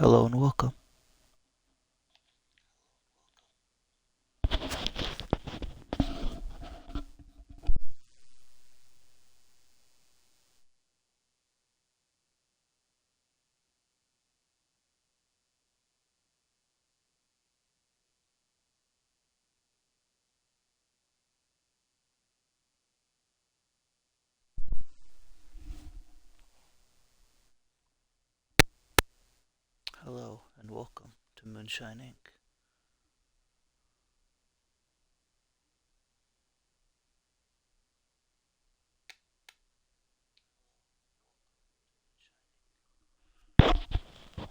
Hello and welcome. Hello and welcome to Moonshine Inc.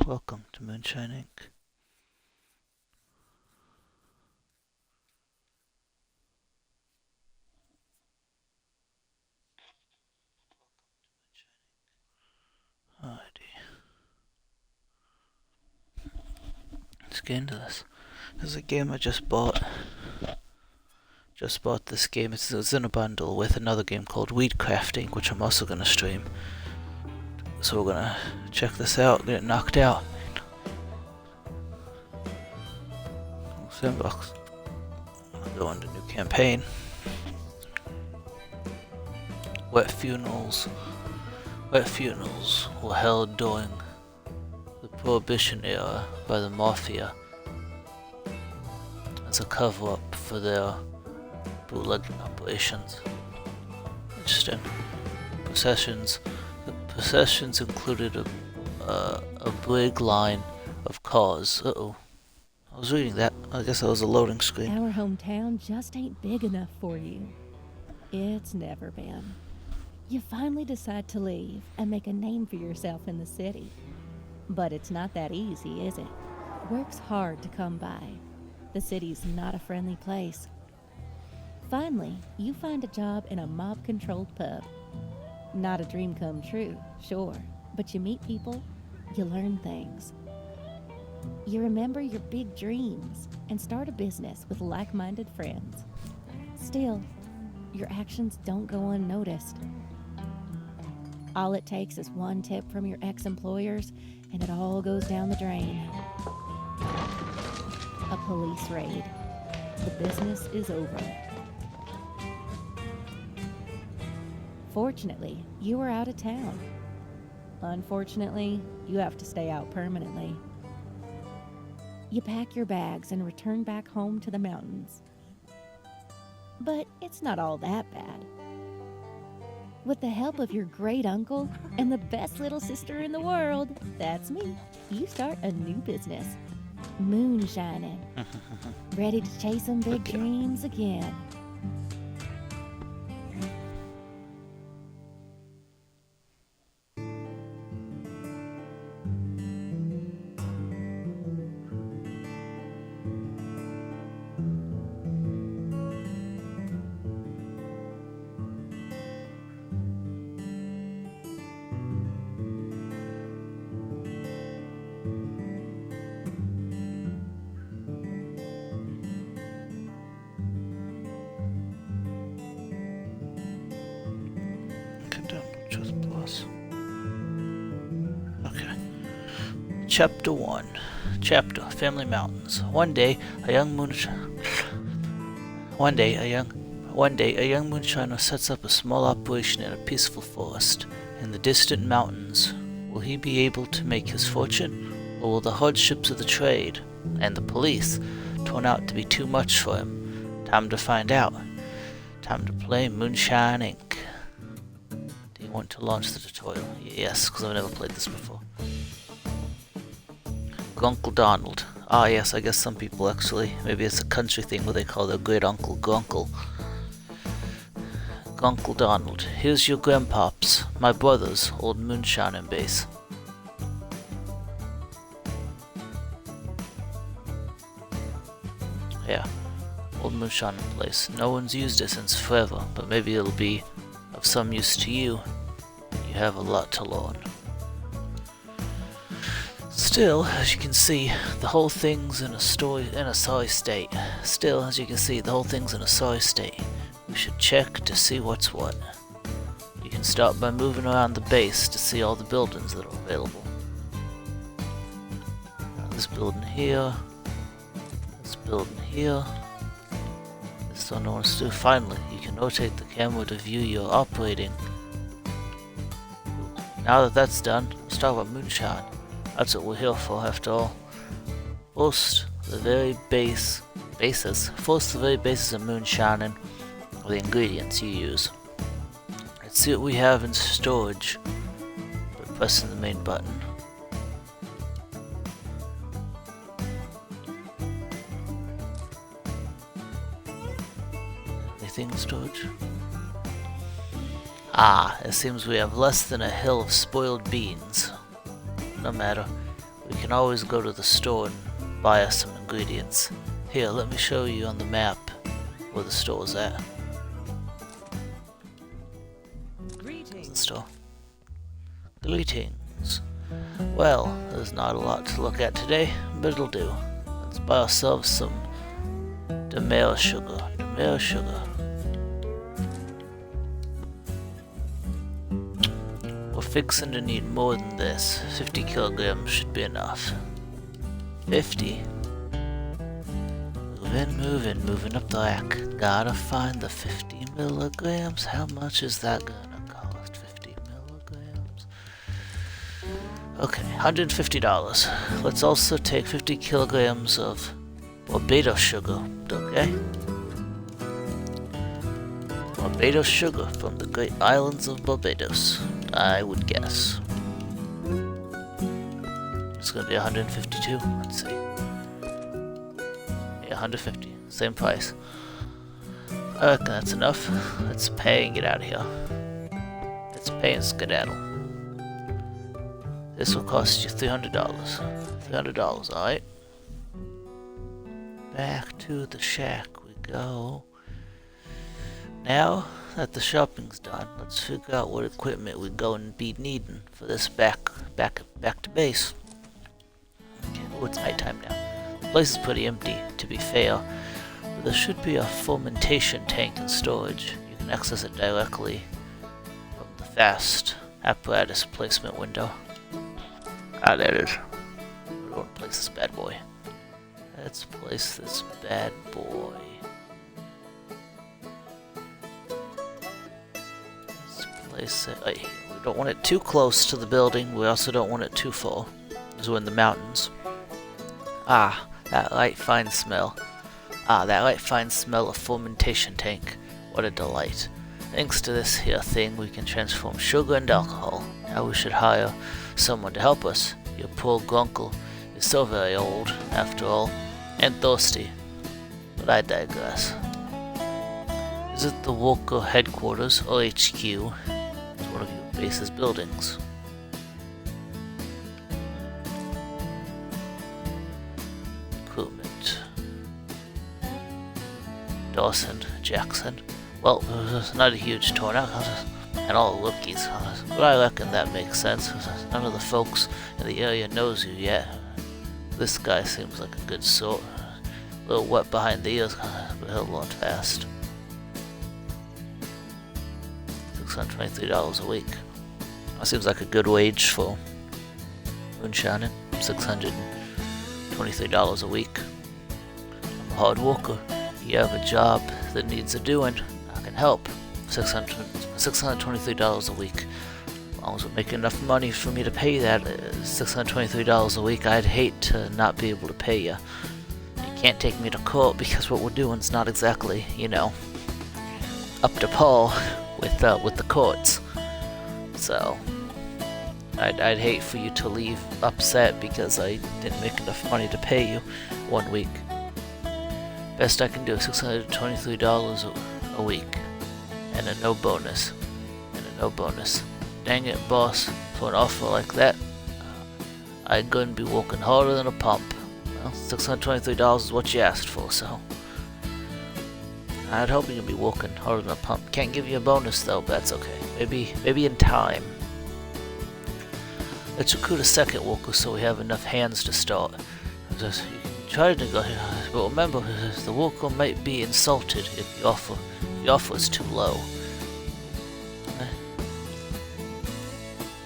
Welcome to Moonshine Inc. Alrighty. Let's get into this. This is a game I just bought. Just bought this game. It's in a bundle with another game called Weed Crafting, which I'm also going to stream. So we're going to check this out, get it knocked out. Sandbox. I'll go into new campaign. Wet funerals. Wet funerals were held during the Prohibition era by the Mafia as a cover-up for their bootlegging operations. Interesting. The processions included a big line of cars. Uh-oh. I was reading that. I guess that was a loading screen. Our hometown just ain't big enough for you. It's never been. You finally decide to leave and make a name for yourself in the city. But it's not that easy, is it? Work's hard to come by. The city's not a friendly place. Finally, you find a job in a mob-controlled pub. Not a dream come true, sure, but you meet people, you learn things. You remember your big dreams and start a business with like-minded friends. Still, your actions don't go unnoticed. All it takes is one tip from your ex-employers and it all goes down the drain. A police raid. The business is over. Fortunately, you are out of town. Unfortunately, you have to stay out permanently. You pack your bags and return back home to the mountains. But it's not all that bad. With the help of your great uncle and the best little sister in the world, that's me, you start a new business. Moonshining. Ready to chase some big dreams again. Okay. Chapter 1. Chapter Family Mountains. One day, a young moonshiner sets up a small operation in a peaceful forest in the distant mountains. Will he be able to make his fortune, or will the hardships of the trade and the police turn out to be too much for him? Time to find out. Time to play Moonshine Inc. Do you want to launch the tutorial? Yes, because I've never played this before. Grunkle Donald. Ah yes, I guess some people actually, maybe it's a country thing where they call their great uncle Grunkle. Grunkle Donald. Here's your grandpops, my brother's old moonshining base. Yeah, old moonshining place. No one's used it since forever, but maybe it'll be of some use to you. You have a lot to learn. Still, as you can see, the whole thing's in a sorry state. We should check to see what's what. You can start by moving around the base to see all the buildings that are available. This building here. This building here. This one I want to do. Finally, you can rotate the camera to view your operating. Now that that's done, let's talk about moonshine. That's what we're here for, after all. First, the very basis of moonshining are the ingredients you use. Let's see what we have in storage by pressing the main button. Anything in storage? It seems we have less than a hill of spoiled beans. No matter, we can always go to the store and buy us some ingredients. Here, let me show you on the map where the store is at. There's the store. Greetings. Well, there's not a lot to look at today, but it'll do. Let's buy ourselves some Demer sugar. Demer sugar. We're fixing to need more than this. 50 kilograms should be enough. 50? Moving up the rack. Gotta find the 50 milligrams. How much is that gonna cost? 50 milligrams? Okay, $150. Let's also take 50 kilograms of Barbados sugar, okay? Barbados sugar from the great islands of Barbados, I would guess. It's gonna be 152. Let's see. Yeah, 150. Same price. I reckon that's enough. Let's pay and get out of here. Let's pay and skedaddle. This will cost you $300. $300, alright? Back to the shack we go. Now that the shopping's done, let's figure out what equipment we're going to be needing for this back to base. Okay, oh, it's nighttime now. The place is pretty empty, to be fair, but there should be a fermentation tank in storage. You can access it directly from the fast apparatus placement window. Ah, there it is. We don't place this bad boy. Let's place this bad boy. Let's place it right here. We don't want it too close to the building. We also don't want it too full, because we're in the mountains. Ah, that light fine smell. That light fine smell of fermentation tank. What a delight. Thanks to this here thing, we can transform sugar into alcohol. Now we should hire someone to help us. Your poor grunkle is so very old, after all, and thirsty. But I digress. Is it the Walker headquarters, or HQ? It's one of your base's buildings. Equipment. Dawson, Jackson. Well, it's not a huge turnout, and all rookies, but I reckon that makes sense. None of the folks in the area knows you yet. This guy seems like a good sort. A little wet behind the ears, but he'll learn fast. $623 a week. That seems like a good wage for moonshining. $623 a week. I'm a hard worker. You have a job that needs a doing, I can help. $623 a week. As long as we're making enough money for me to pay that, $623 a week, I'd hate to not be able to pay you. You can't take me to court because what we're doing is not exactly, you know, up to par with the courts. So I'd hate for you to leave upset because I didn't make enough money to pay you 1 week. Best I can do is $623 a week, and a no bonus, Dang it, boss, for an offer like that, I'm gonna be working harder than a pump. Well, $623 is what you asked for, so I'd hope you can be working harder than a pump. Can't give you a bonus though, but that's okay. Maybe in time. Let's recruit a second worker so we have enough hands to start. You can try to negotiate, but remember, the worker might be insulted if the offer is too low.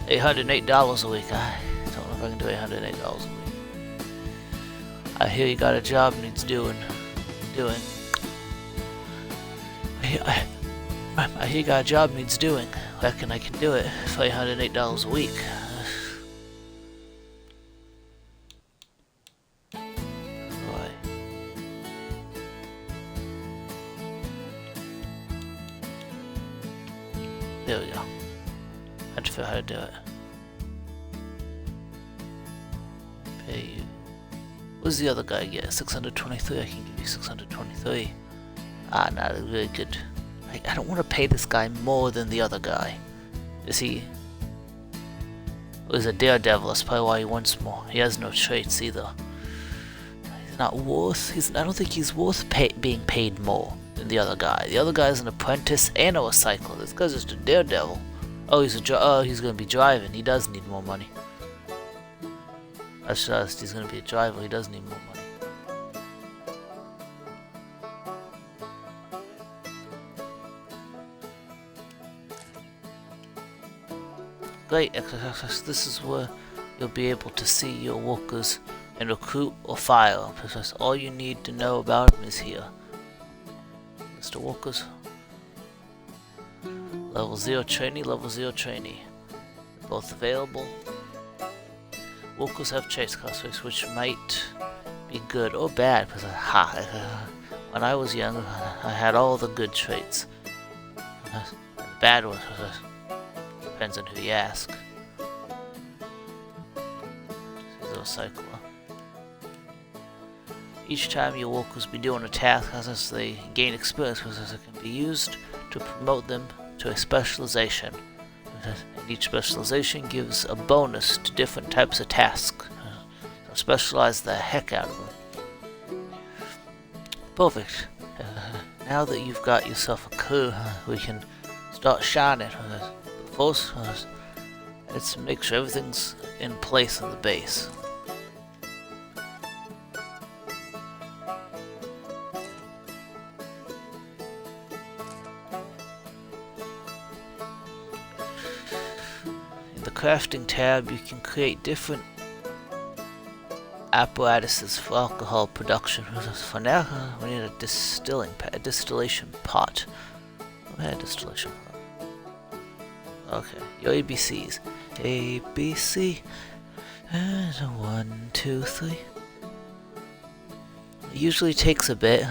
$808 a week. I don't know if I can do $808 a week. I hear you got a job needs doing. I hear you got a job needs doing. Reckon I can do it for $108 a week. Right. There we go. I had to figure out how to do it. Pay you. What does the other guy get? 623? I can give you 623. Ah, nah, that's really good. I don't want to pay this guy more than the other guy. Is he... Well, he's a daredevil, that's probably why he wants more. He has no traits either. He's not worth... I don't think he's worth being paid more than the other guy. The other guy's an apprentice and a recycler. This guy's just a daredevil. Oh, he's gonna be driving. He does need more money. That's just, he's gonna be a driver. He does need more money. Great, this is where you'll be able to see your workers and recruit or fire them, because all you need to know about them is here. List of workers. Level 0 trainee, level 0 trainee. Both available. Workers have traits classifications which might be good or bad, because when I was young, I had all the good traits. The bad ones, depends on who you ask. This is a recycler. Each time your workers be doing a task, as they gain experience, because it can be used to promote them to a specialization. And each specialization gives a bonus to different types of tasks. So specialize the heck out of them. Perfect. Now that you've got yourself a crew, we can start shining. First, let's make sure everything's in place on the base. In the crafting tab, you can create different apparatuses for alcohol production. For now, we need a distillation pot. Okay, distillation pot. Okay, your ABCs. ABC. And 1, 2, 3. It usually takes a bit,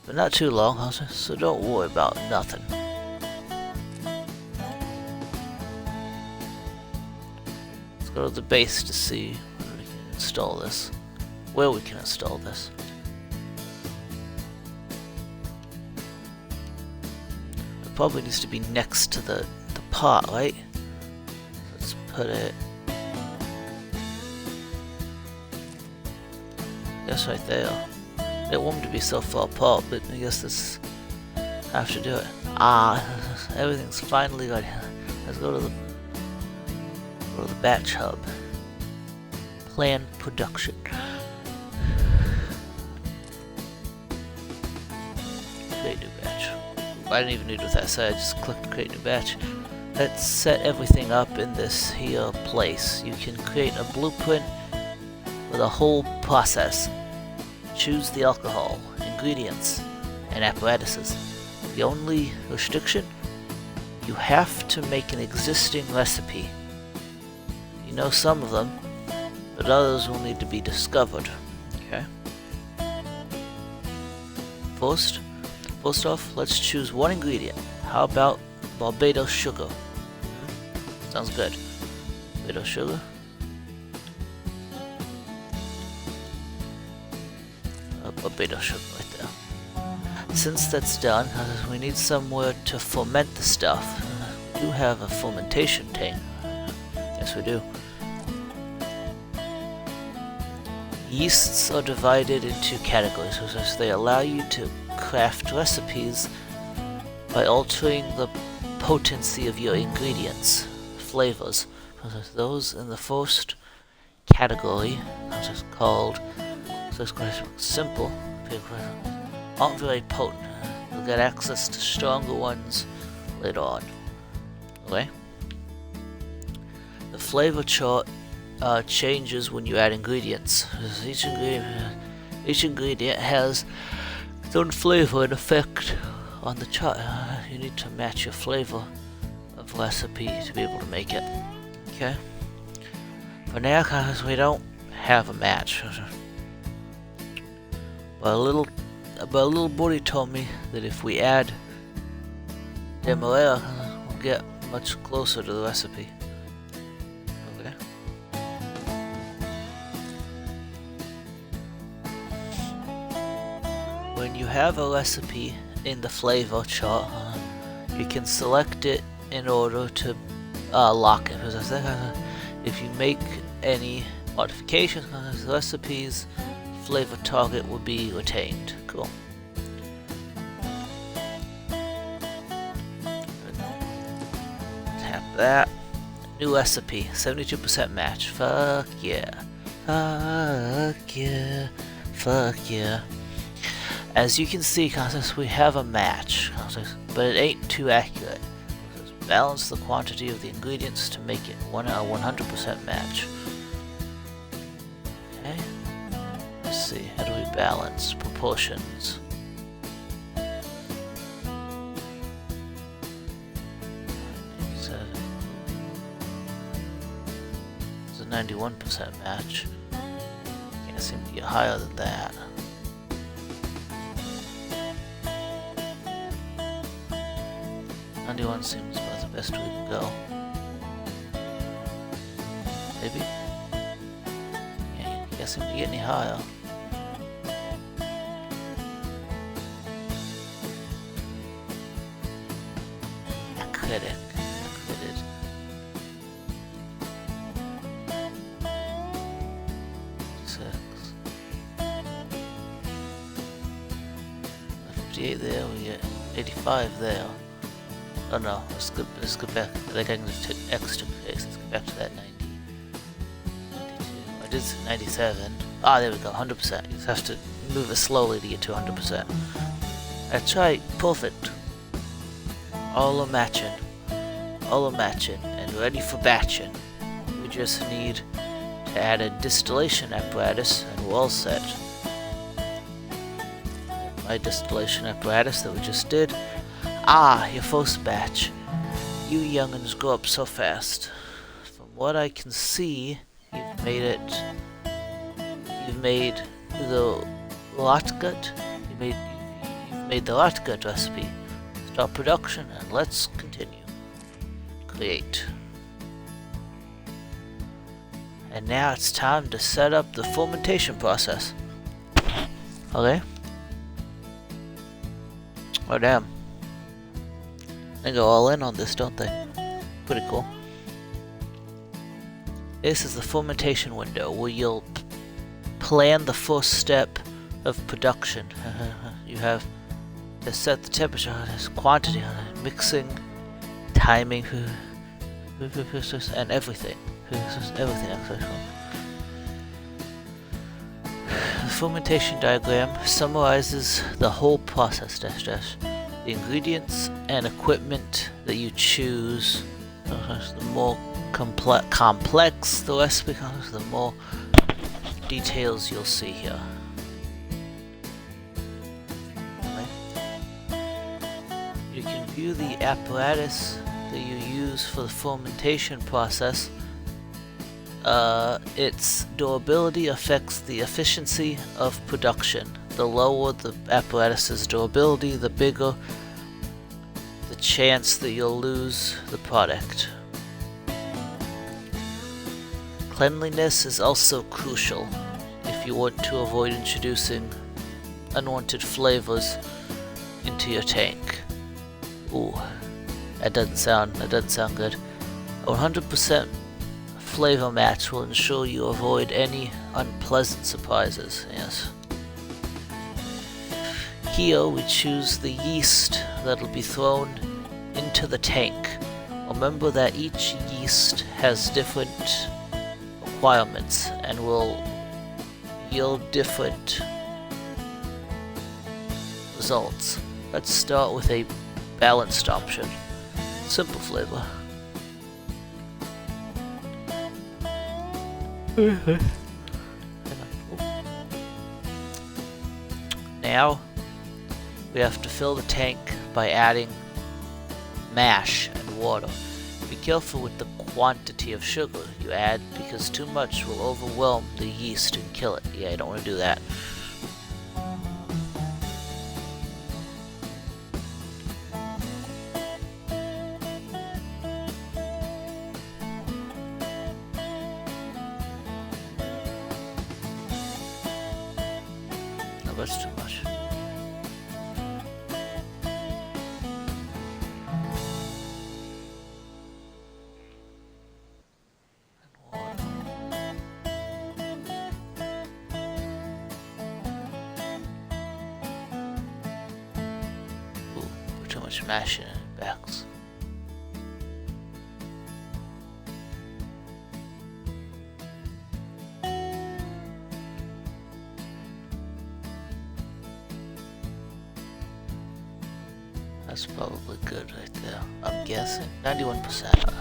but not too long, so don't worry about nothing. Let's go to the base to see where we can install this. Where we can install this. It probably needs to be next to the pot, right? Let's put it... I guess right there. I don't want them to be so far apart, but I guess this... I have to do it. Ah, everything's finally ready. Let's go to the batch hub. Plan production. Create new batch. I didn't even need with that, so I just clicked create new batch. Let's set everything up in this here place. You can create a blueprint for the whole process. Choose the alcohol, ingredients, and apparatuses. The only restriction? You have to make an existing recipe. You know some of them, but others will need to be discovered. Okay. First off, let's choose one ingredient. How about Barbados sugar? Sounds good. Barbados sugar. Barbados sugar right there. Since that's done, we need somewhere to ferment the stuff. We do have a fermentation tank. Yes, we do. Yeasts are divided into categories, so they allow you to craft recipes by altering the potency of your ingredients, flavors. Those in the first category, which is called, so it's quite simple, aren't very potent. You'll get access to stronger ones later on. Okay? The flavor chart changes when you add ingredients. Each ingredient has its own flavor and effect on the chart. You need to match your flavor of recipe to be able to make it. Okay. For now, cause we don't have a match. But a little buddy told me that if we add Demerara, we'll get much closer to the recipe. Okay. When you have a recipe in the flavor chart, you can select it in order to lock it. If you make any modifications on the recipes, flavor target will be retained. Cool. Tap that. New recipe, 72% match. Fuck yeah. Fuck yeah. Fuck yeah. As you can see, we have a match, but it ain't too accurate. Balance the quantity of the ingredients to make it a 100% match. Okay. Let's see, how do we balance proportions? It's a 91% match. Can't seem to get higher than that. One seems about the best we can go. Maybe? Yeah, you can't seem to get any higher. Acrylic. 58 there, we get 85 there. Oh no, let's go back. Like I can just hit extra case. Let's go back to that 90. 92. I did 97. Ah, there we go, 100%. You just have to move it slowly to get to 100%. That's right, perfect. All are matching. All are matching and ready for batching. We just need to add a distillation apparatus and we're all set. My distillation apparatus that we just did. Ah, your first batch. You young'uns grow up so fast. From what I can see, you've made the rotgut. You've made the rotgut recipe. Start production and let's continue. Create. And now it's time to set up the fermentation process. Okay. Oh damn. They go all in on this, don't they? Pretty cool. This is the fermentation window where you'll plan the first step of production. You have to set the temperature, quantity, mixing, timing, and everything. The fermentation diagram summarizes the whole process. The ingredients and equipment that you choose, the more complex the recipe becomes, the more details you'll see here. You can view the apparatus that you use for the fermentation process. Its durability affects the efficiency of production. The lower the apparatus's durability, the bigger the chance that you'll lose the product. Cleanliness is also crucial if you want to avoid introducing unwanted flavors into your tank. Ooh, that doesn't sound good. A 100% flavor match will ensure you avoid any unpleasant surprises. Yes. Here we choose the yeast that'll be thrown into the tank. Remember that each yeast has different requirements and will yield different results. Let's start with a balanced option. Simple flavor. Now we have to fill the tank by adding mash and water. Be careful with the quantity of sugar you add because too much will overwhelm the yeast and kill it. Yeah, I don't want to do that. No, that's too much. Too much mash in it backs. That's probably good right there. I'm guessing 91%.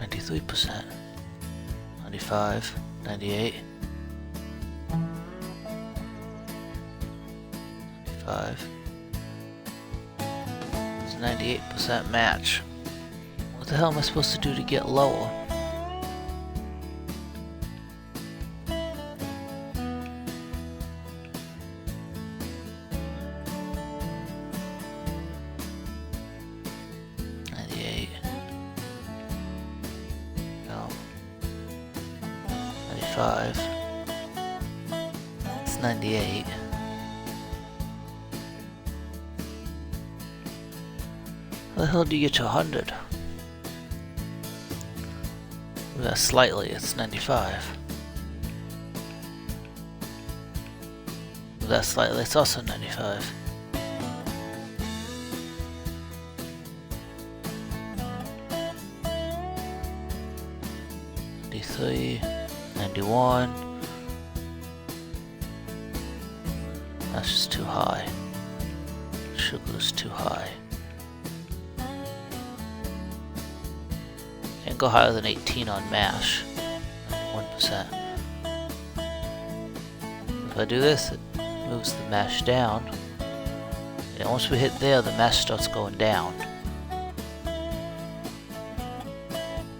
93%. 95. 98. 95. It's a 98% match. What the hell am I supposed to do to get lower? No. 95. It's 98. How the hell do you get to 100? That's slightly, it's 95. That's slightly, it's also 95. '93, 91. That's just too high. Sugar's too high. Can't go higher than 18 on mash. 1%. If I do this, it moves the mash down. And once we hit there, the mash starts going down.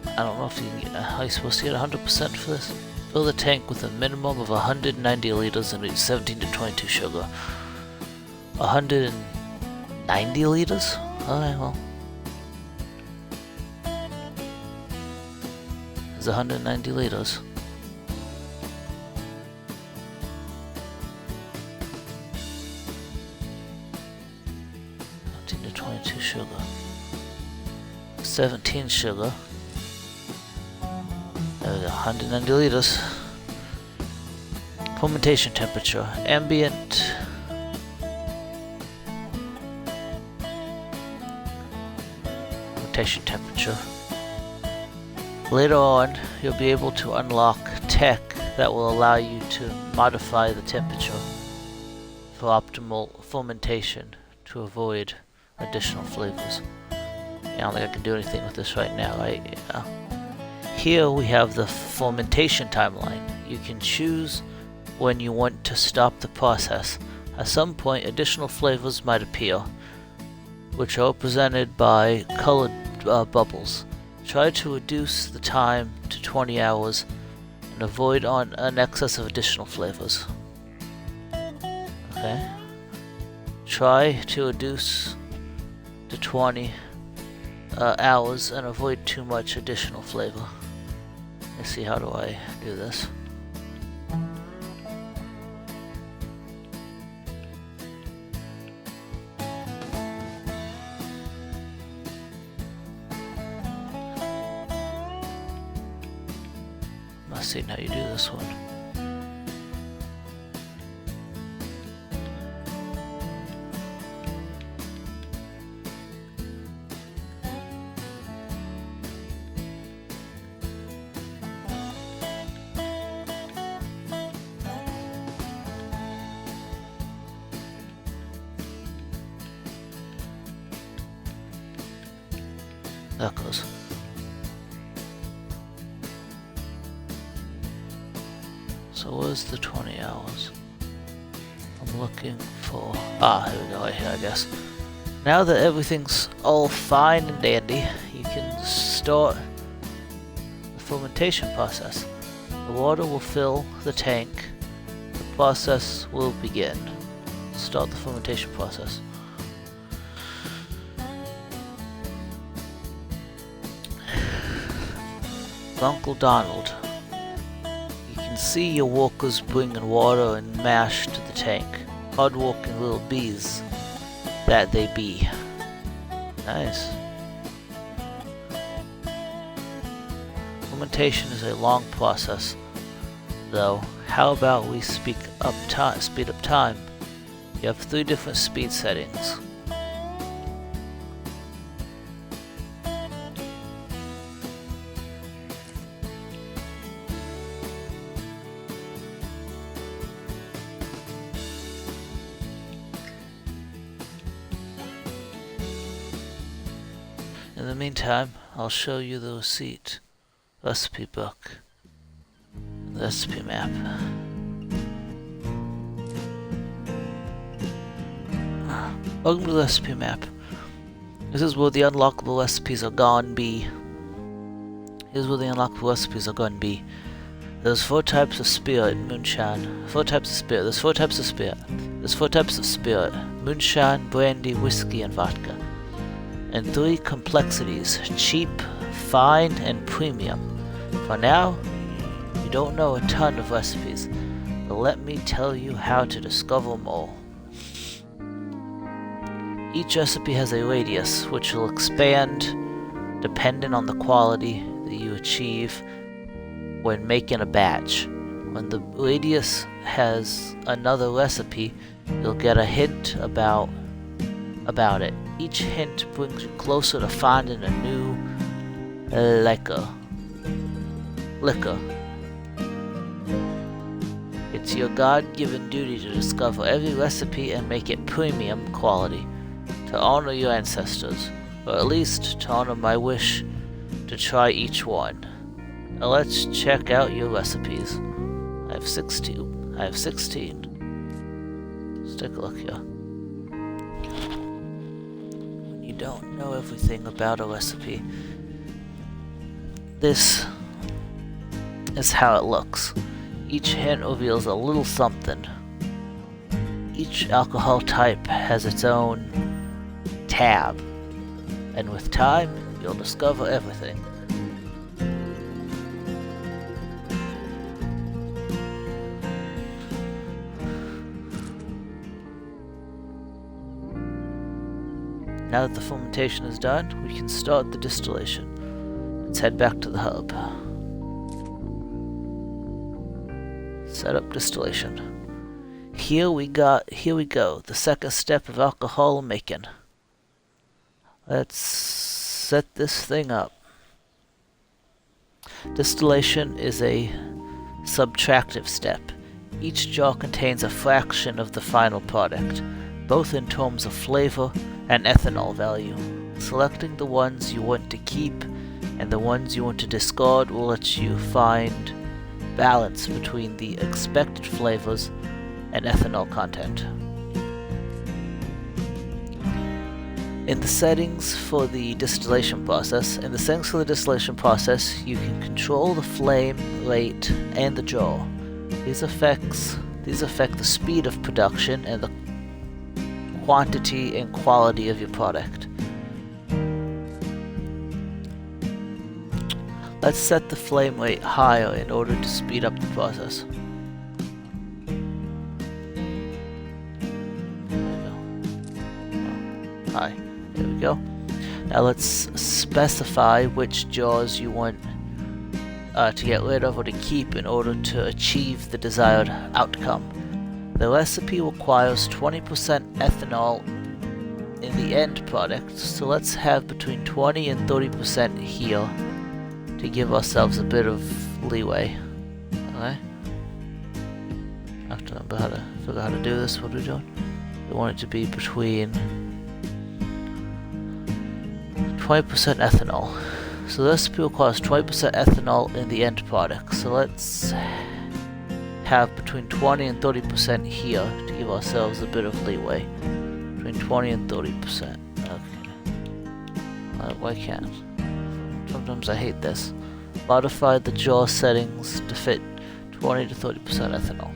I don't know if you can get, how you're supposed to get 100% for this. Fill the tank with a minimum of 190 liters and reach 17 to 22 sugar. 190 liters? Alright, well. There's 190 liters. To 22 sugar. 17 sugar. There we go, 190 liters. Fermentation temperature. Ambient. Fermentation temperature. Later on, you'll be able to unlock tech that will allow you to modify the temperature for optimal fermentation to avoid additional flavors. I don't think I can do anything with this right now, right? Yeah. Here we have the fermentation timeline. You can choose when you want to stop the process. At some point, additional flavors might appear, which are represented by colored bubbles. Try to reduce the time to 20 hours and avoid an excess of additional flavors. Okay. Try to reduce to 20 hours and avoid too much additional flavor. Let's see, how do I do this? I've seen how you do this one. That goes. So where's the 20 hours? I'm looking for... Ah, here we go, right here, I guess. Now that everything's all fine and dandy, you can start the fermentation process. The water will fill the tank. The process will begin. Start the fermentation process. Uncle Donald. You can see your workers bringing water and mash to the tank. Hard-working little bees that they be. Nice. Fermentation is a long process, though. How about we speed up time? You have 3 different speed settings. In the meantime, I'll show you the recipe book, the recipe map. Welcome to the recipe map. This is where the unlockable recipes are gonna be. There's 4 types of spirit in moonshine. 4 types of spirit. There's 4 types of spirit. Moonshine, brandy, whiskey, and vodka. And 3 complexities: cheap, fine, and premium. For now, you don't know a ton of recipes, but let me tell you how to discover them all. Each recipe has a radius, which will expand depending on the quality that you achieve when making a batch. When the radius has another recipe, you'll get a hint about it. Each hint brings you closer to finding a new liquor. It's your God-given duty to discover every recipe and make it premium quality, to honor your ancestors, or at least to honor my wish to try each one. Now let's check out your recipes. I have 16. Let's take a look here. When you don't know everything about a recipe, this is how it looks. Each hint reveals a little something. Each alcohol type has its own tab, and with time, you'll discover everything. Now that the fermentation is done, we can start the distillation. Let's head back to the hub. Set up distillation. Here we go, the second step of alcohol making. Let's set this thing up. Distillation is a subtractive step. Each jar contains a fraction of the final product, both in terms of flavor and ethanol value. Selecting the ones you want to keep and the ones you want to discard will let you find balance between the expected flavors and ethanol content. In the settings for the distillation process, you can control the flame, rate, and the jar. These affect the speed of production and the quantity and quality of your product. Let's set the flame rate higher in order to speed up the process. High. There we go. Now let's specify which jars you want to get rid of or to keep in order to achieve the desired outcome. The recipe requires 20% ethanol in the end product, so let's have between 20 and 30% here to give ourselves a bit of leeway. Okay? I have to remember how to figure out how to do this. What are we doing? We want it to be between 20 20% ethanol. So the recipe requires 20% ethanol in the end product. So let's have between 20 and 30% here to give ourselves a bit of leeway. Between 20 and 30%. Okay. Why can't? Sometimes I hate this. Modify the jar settings to fit 20 to 30% ethanol.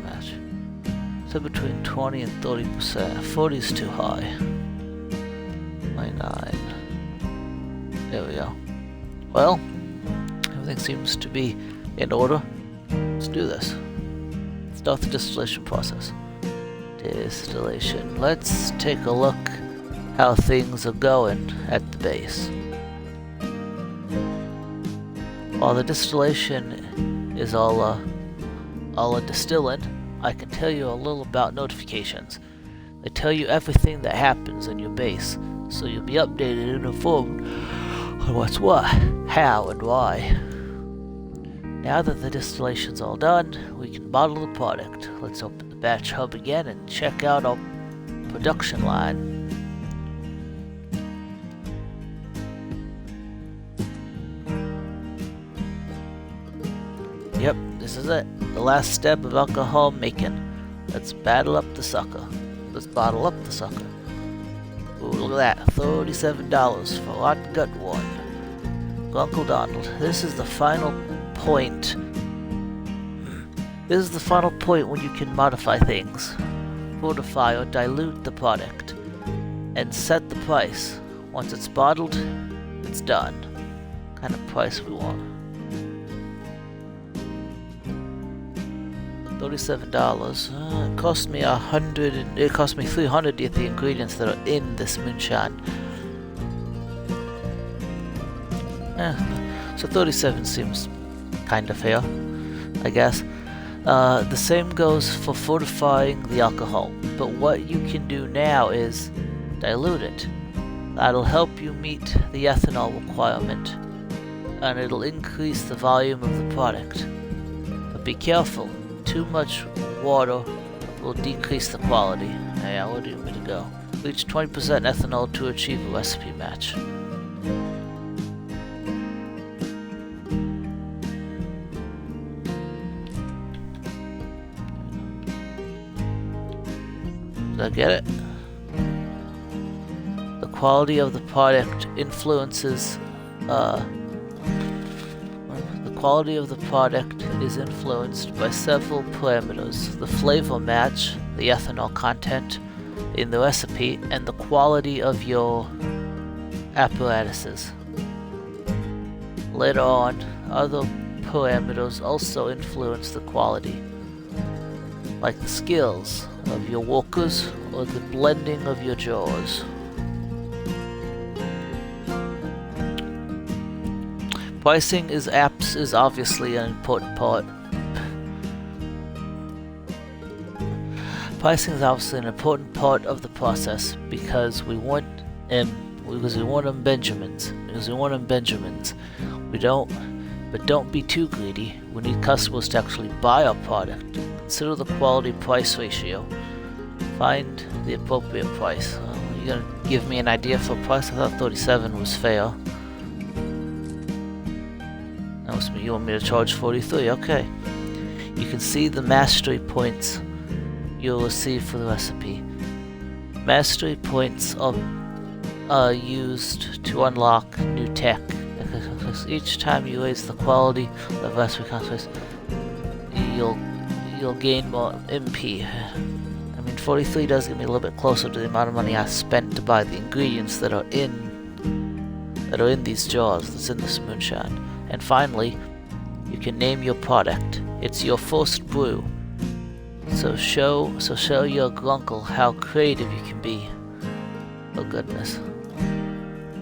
Match. So between 20 and 30%. 40 is too high. 29. There we go. Well, everything seems to be in order. Let's do this. Start the distillation process. Distillation. Let's take a look how things are going at the base. While the distillation is all a distillant, I can tell you a little about notifications. They tell you everything that happens in your base, so you'll be updated and informed on what's what, how, and why. Now that the distillation's all done, we can bottle the product. Let's open the batch hub again and check out our production line. Yep, this is it. The last step of alcohol making. Let's bottle up the sucker. Ooh, look at that. $37 for Hot Gut 1. Uncle Donald, this is the final point. This is the final point when you can modify things, fortify or dilute the product, and set the price. Once it's bottled, it's done. What kind of price we want? $37. It cost me it cost me 300 to get the ingredients that are in this moonshine. So 37 seems kind of fair, I guess. The same goes for fortifying the alcohol, but what you can do now is dilute it. That'll help you meet the ethanol requirement, and it'll increase the volume of the product. But be careful. Too much water will decrease the quality. Yeah, where do you want me to go? Reach 20% ethanol to achieve a recipe match. Did I get it? The quality of the product influences the quality of the product is influenced by several parameters: the flavor match, the ethanol content in the recipe, and the quality of your apparatuses. Later on, other parameters also influence the quality, like the skills of your workers or the blending of your jars. Pricing is obviously an important part. Pricing is obviously an important part of the process because we want them Benjamins. But don't be too greedy. We need customers to actually buy our product. Consider the quality-price ratio. Find the appropriate price. You're gonna give me an idea for a price? I thought 37 was fair. You want me to charge 43? Okay. You can see the mastery points you'll receive for the recipe. Mastery points are used to unlock new tech. Because each time you raise the quality of recipe context, you'll gain more MP. I mean, 43 does get me a little bit closer to the amount of money I spent to buy the ingredients that are in these jars, that's in this moonshine. And finally, you can name your product. It's your first brew. So show your grunkle how creative you can be. Oh goodness.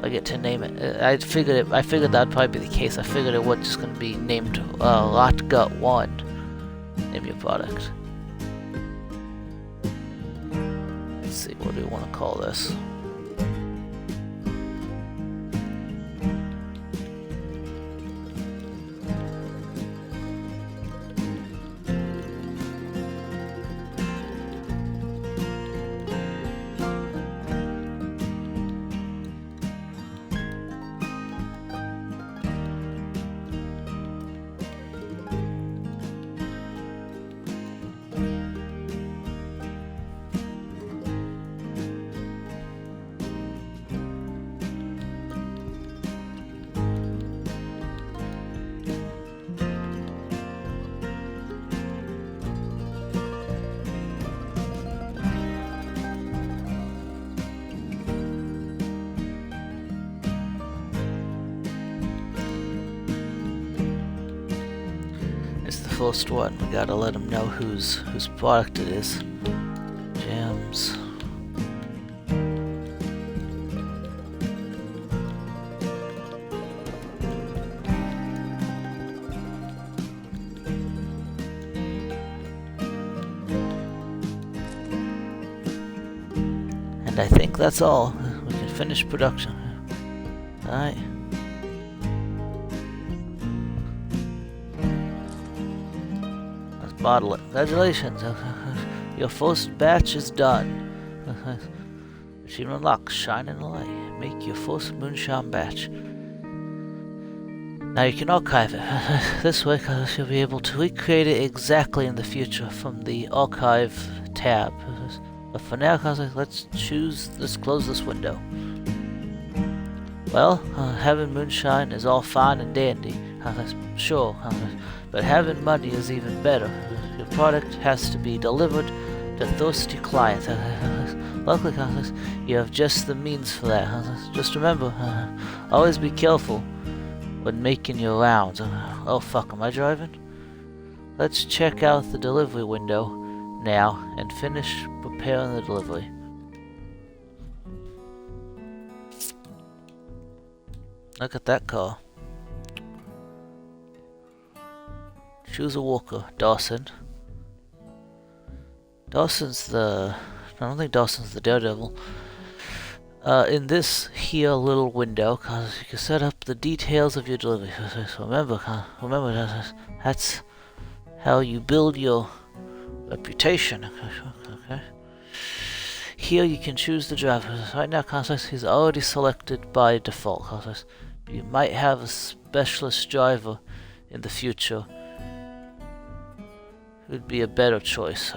I get to name it. I figured that'd probably be the case. I figured it wasn't just gonna be named Lot Gut 1. Name your product. see, what do we want to call this? First one, we gotta let them know whose product it is. Jams. And I think that's all. We can finish production. Alright. Bottle it. Congratulations. Your first batch is done. Machine unlocked. Shine in the light. Make your first moonshine batch. Now you can archive it. This way, you'll be able to recreate it exactly in the future from the archive tab. But for now, let's close this window. Well, having moonshine is all fine and dandy. Sure. But having money is even better. Your product has to be delivered to thirsty clients. Luckily, you have just the means for that. Just remember, always be careful when making your rounds. Oh fuck, am I driving? Let's check out the delivery window now and finish preparing the delivery. Look at that car. Choose a walker. Dawson. I don't think Dawson's the daredevil. In this here little window, you can set up the details of your delivery. So remember, that's how you build your reputation. Okay. Here you can choose the driver. Right now, he's already selected by default. You might have a specialist driver in the future. Who'd be a better choice?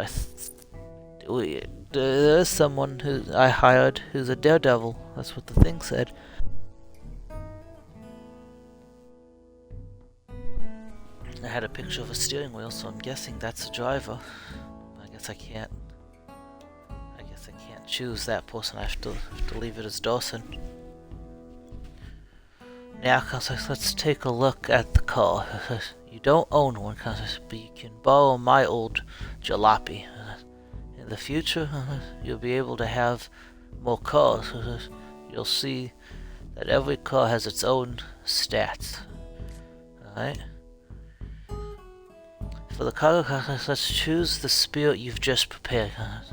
There's someone who I hired who's a daredevil. That's what the thing said. I had a picture of a steering wheel, so I'm guessing that's a driver. I guess I can't choose that person. I have to leave it as Dawson. Now, let's take a look at the car. You don't own one, but you can borrow my old jalopy. In the future, you'll be able to have more cars. You'll see that every car has its own stats. Alright? For the cargo, let's choose the spirit you've just prepared.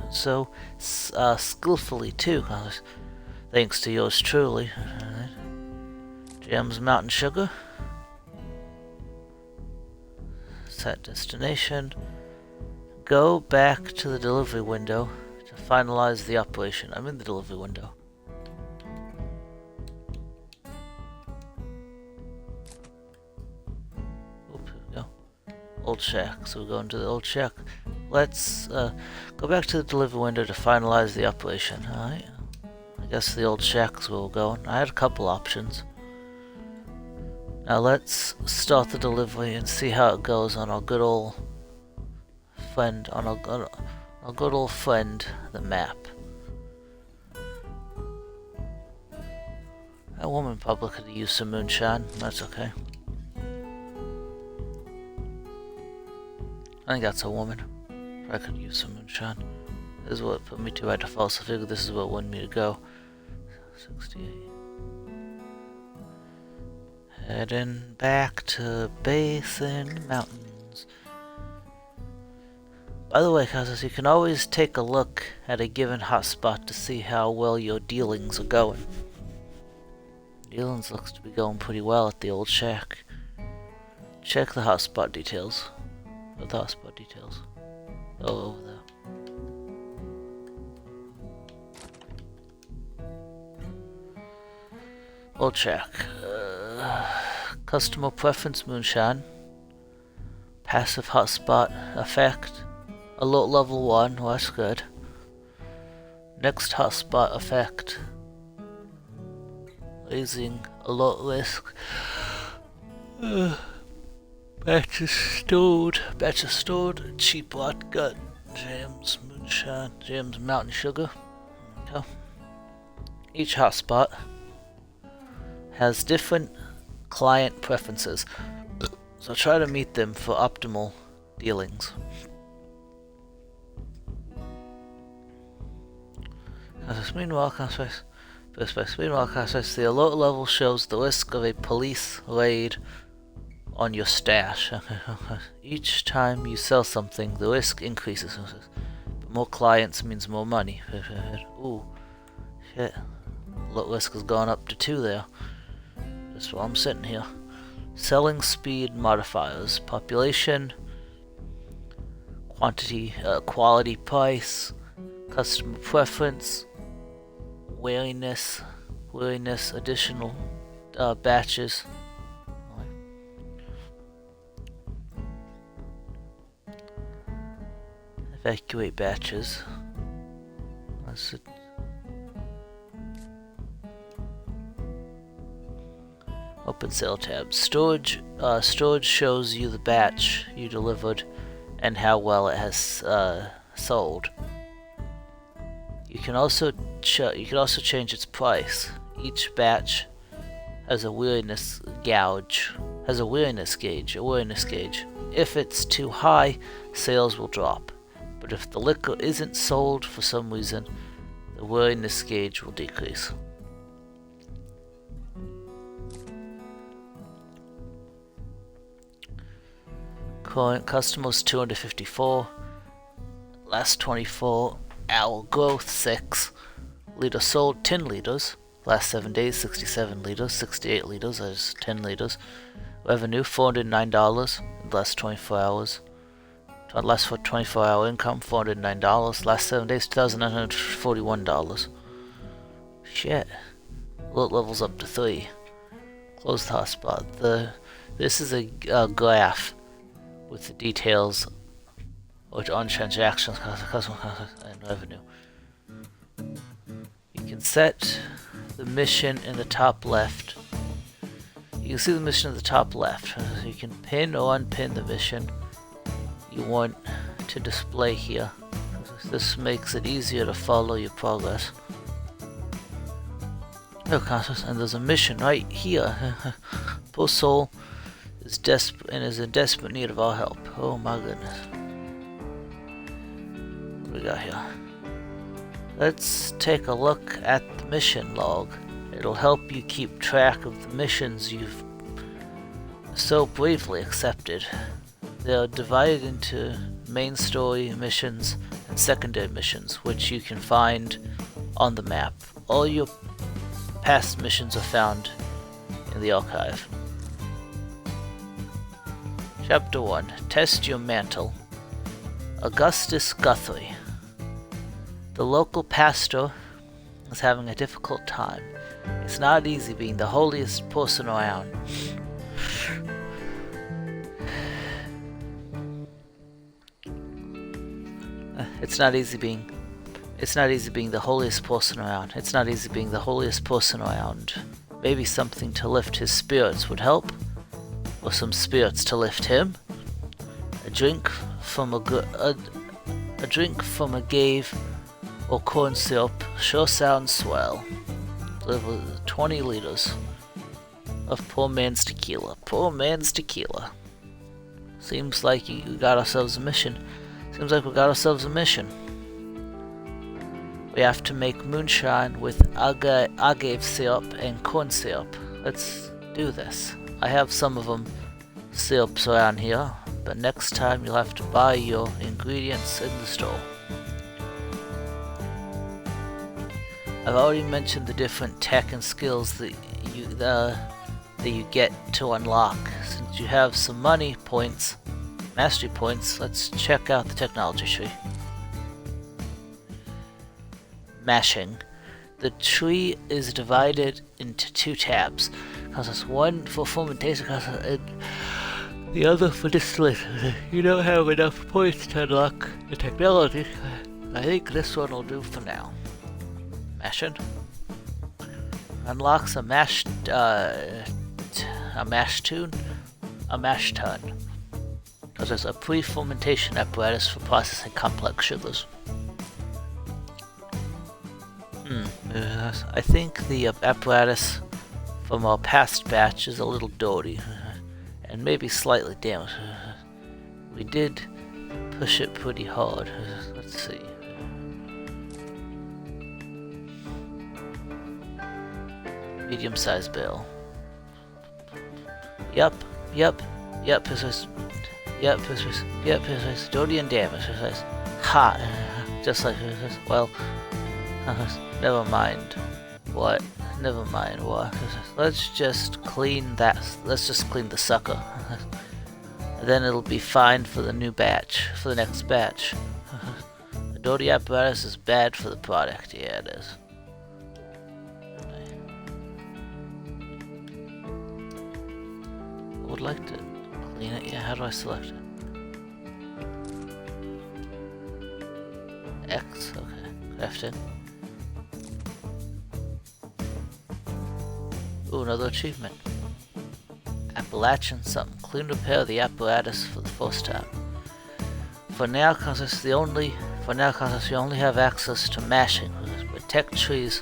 So skillfully too, thanks to yours truly. Jams Mountain Sugar. Set destination. Go back to the delivery window to finalize the operation. I'm in the delivery window. Oop, here we go. Old shack. So we're going to the old shack. Let's go back to the delivery window to finalize the operation. Alright. I guess the old shack's where we're going. I had a couple options. Now let's start the delivery and see how it goes on our good old friend, the map. That woman probably could use some moonshine. That's okay. I think that's a woman. I could use some moonshine. This is what put me to by default, so I figured this is what wanted me to go. 68. Heading back to Basin Mountains. By the way, Kazas, you can always take a look at a given hotspot to see how well your dealings are going. Dealings looks to be going pretty well at the old shack. Check the hotspot details. What are the hotspot details? Oh, over there. Old shack. Customer preference moonshine. Passive hotspot effect. Alert level 1, well, that's good. Next hotspot effect. Raising alert risk. Batches stored. Cheap vodka. James moonshine. James mountain sugar. Okay. Each hotspot has different client preferences, so try to meet them for optimal dealings. Meanwhile, the alert level shows the risk of a police raid on your stash. Each time you sell something, the risk increases. But more clients means more money. Ooh, shit. Alert risk has gone up to 2 there. That's why I'm sitting here. Selling speed modifiers. Population. Quantity, quality, price. Customer preference. Wariness, additional batches. Evacuate batches. That's it. Open sale tab. Storage shows you the batch you delivered and how well it has sold. You can also change its price. Each batch has a weariness gauge. If it's too high, sales will drop. But if the liquor isn't sold for some reason, the weariness gauge will decrease. Current customers 254. Last 24. Hour growth 6. Liter sold 10 liters. Last 7 days 67 liters. 68 liters as 10 liters. Revenue $409 in the last 24 hours. Last 24-hour income $409. Last 7 days $2,941. Shit. Alert levels up to 3. Close the hotspot. This is a graph with the details on transactions, and revenue. You can set the mission in the top left. You can see the mission in the top left. You can pin or unpin the mission you want to display here. This makes it easier to follow your progress. And there's a mission right here. Poor soul is in desperate need of our help. Oh my goodness. What do we got here? Let's take a look at the mission log. It'll help you keep track of the missions you've so bravely accepted. They are divided into main story missions and secondary missions, which you can find on the map. All your past missions are found in the archive. Chapter 1. Test your mantle. Augustus Guthrie. The local pastor is having a difficult time. It's not easy being the holiest person around. It's not easy being the holiest person around. It's not easy being the holiest person around. Maybe something to lift his spirits would help, or some spirits to lift him. A drink from a gave or corn syrup sure sounds swell. Deliver 20 liters of poor man's tequila. Poor man's tequila. Seems like we got ourselves a mission. We have to make moonshine with agave syrup and corn syrup. Let's do this. I have some of them syrups around here. but next time you'll have to buy your ingredients in the store. I've already mentioned the different tech and skills that you get to unlock. Since you have some money points, mastery points, let's check out the technology tree. Mashing. The tree is divided into 2 tabs. Causes one for fermentation, and the other for distillation. You don't have enough points to unlock the technology. I think this one will do for now. Mashing unlocks a mash tun. Because there's a pre-fermentation apparatus for processing complex sugars. I think the apparatus from our past batch is a little dirty and maybe slightly damaged. We did push it pretty hard. Let's see. Medium-sized barrel. Yep, dirty and damaged. Hot, just like this. Well, never mind. What? Never mind what. Let's just clean that. Let's just clean the sucker. And then it'll be fine for the new batch, for the next batch. The dirty apparatus is bad for the product. Yeah, it is. I would like to clean it. Yeah, how do I select it? X. Okay. Crafting. Ooh, another achievement. Appalachian something. Clean repair the apparatus for the first time. For now, cause you only have access to mashing. But tech trees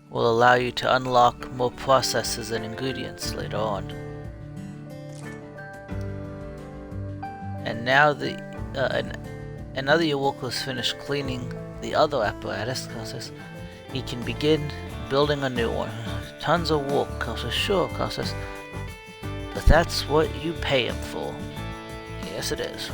will allow you to unlock more processes and ingredients later on. And now now that your worker has finished cleaning the other apparatus, he can begin building a new one. Tons of work, sure, but that's what you pay him for. Yes, it is.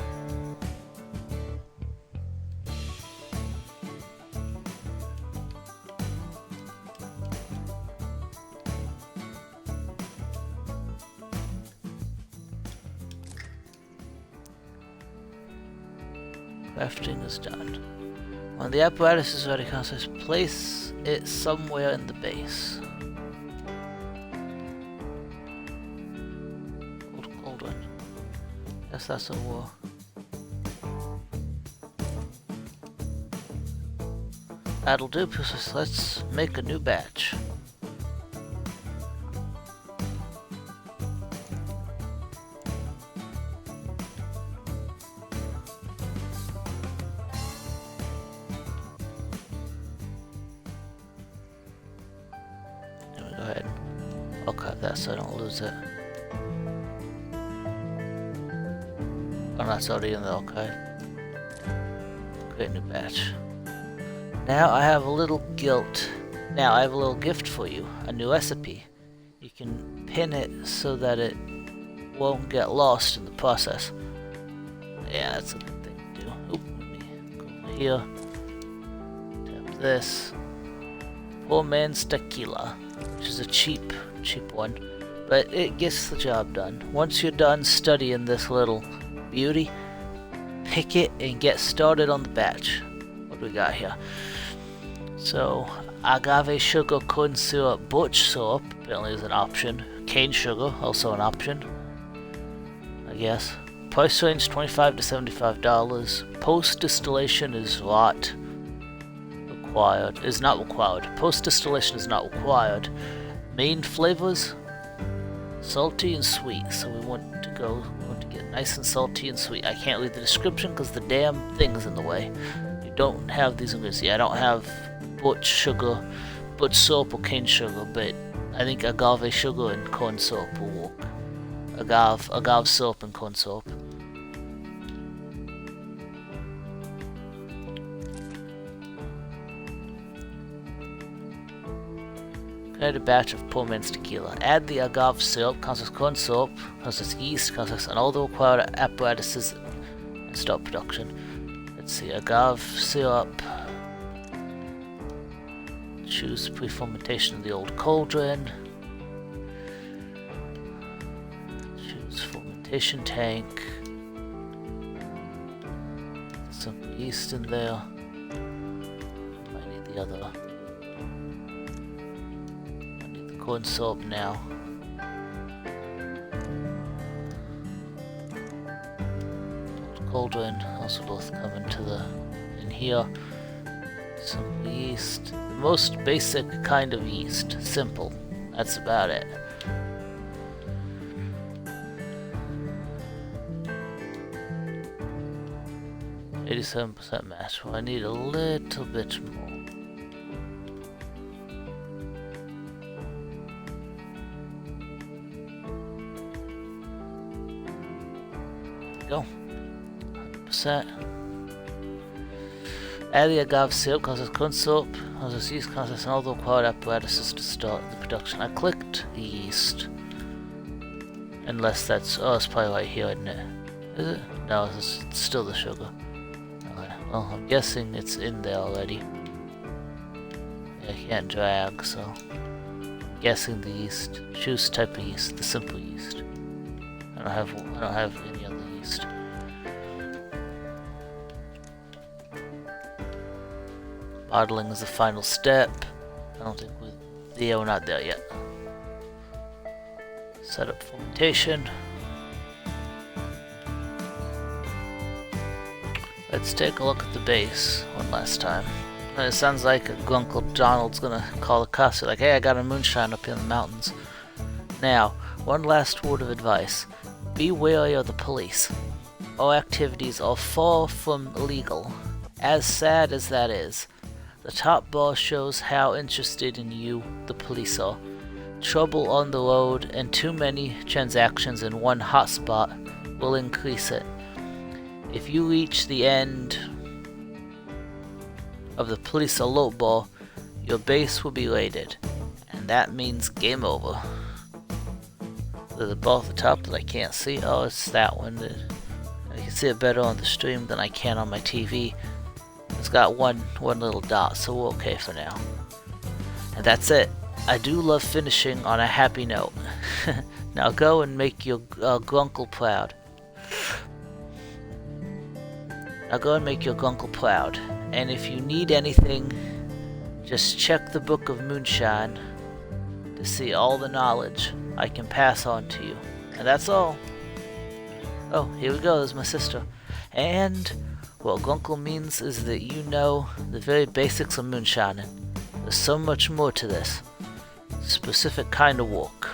Crafting is done. When the apparatus is ready, place it somewhere in the base. Old one. Guess that's a war. That'll do, let's make a new batch. I'll cut that so I don't lose it. Oh, that's already in the archive. Create a new batch. Now I have a little gift for you. A new recipe. You can pin it so that it won't get lost in the process. Yeah, that's a good thing to do. Oop, let me go over here. Tap this. Poor man's tequila, which is a cheap one, but it gets the job done. Once you're done studying this little beauty, pick it and get started on the batch. What do we got here? So, agave sugar, corn syrup, birch syrup apparently is an option. Cane sugar, also an option, I guess. Price range $25 to $75. Post distillation is not required. Post distillation is not required. Main flavors, salty and sweet. So we want to get nice and salty and sweet. I can't read the description because the damn thing's in the way. You don't have these ingredients. Yeah, I don't have birch sugar, birch syrup or cane sugar, but I think agave sugar and corn syrup will work. Agave syrup and corn syrup. Create a batch of poor man's tequila. Add the agave syrup, consists corn syrup, consists yeast, consists and all the required apparatuses and start production. Let's see, agave syrup. Choose pre-fermentation in the old cauldron. Choose fermentation tank. Some yeast in there. I need the other. I need the corn syrup now. Old cauldron also both come into the in here. Some yeast. The most basic kind of yeast. Simple. That's about it. %, mash. Well, I need a little bit more. There we go. 100%. Add the agave syrup, consists corn syrup, consists yeast, consists and all the required apparatuses to start the production. I clicked the yeast. Unless that's, oh, it's probably right here, isn't it? Is it? No, it's still the sugar. Okay, well, I'm guessing it's in there already. Yeah, I can't drag, so I'm guessing the yeast. Choose type of yeast, the simple yeast. I don't have any other yeast. Bottling is the final step. I don't think we're not there yet. Set up fermentation. Let's take a look at the base one last time. It sounds like Uncle Donald's gonna call the cops. Like, hey, I got a moonshine up here in the mountains. Now, one last word of advice. Be wary of the police. All activities are far from illegal. As sad as that is, the top bar shows how interested in you the police are. Trouble on the road and too many transactions in one hotspot will increase it. If you reach the end of the police alert bar, your base will be raided, and that means game over. There's a bar at the top that I can't see. Oh, it's that one. I can see it better on the stream than I can on my TV. It's got one little dot, so we're okay for now. And that's it. I do love finishing on a happy note. Now go and make your grunkle proud. Now go and make your grunkle proud. And if you need anything, just check the Book of Moonshine to see all the knowledge I can pass on to you. And that's all. Oh, here we go. There's my sister. And what grunkle means is that you know the very basics of moonshining. There's so much more to this. Specific kind of work.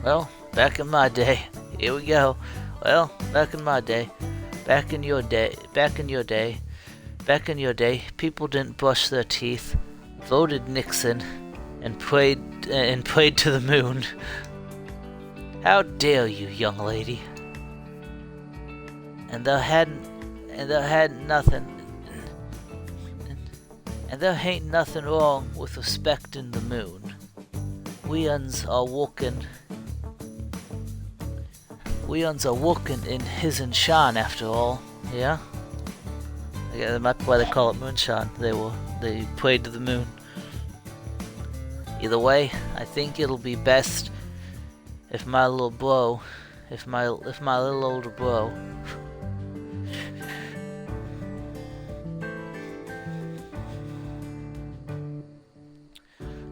Well, back in my day. Here we go. Well, back in my day. Back in your day, people didn't brush their teeth, voted Nixon, and prayed to the moon. How dare you, young lady? And there ain't nothing wrong with respecting the moon. We'uns are working in his and shine after all, yeah? Yeah, that's why they call it moonshine. They prayed to the moon. Either way, I think it'll be best if my little older bro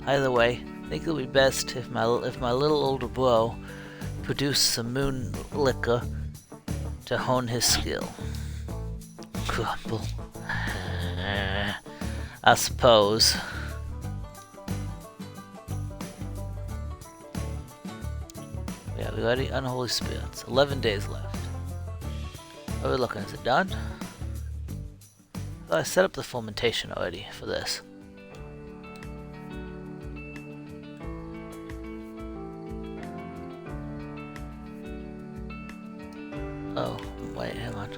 Either way, I think it'll be best if my little older bro produce some moon liquor to hone his skill. Grumble. I suppose. Yeah, we ready? Unholy spirits. 11 days left. How are we looking? Is it done? I set up the fermentation already for this. Oh, wait, hang on.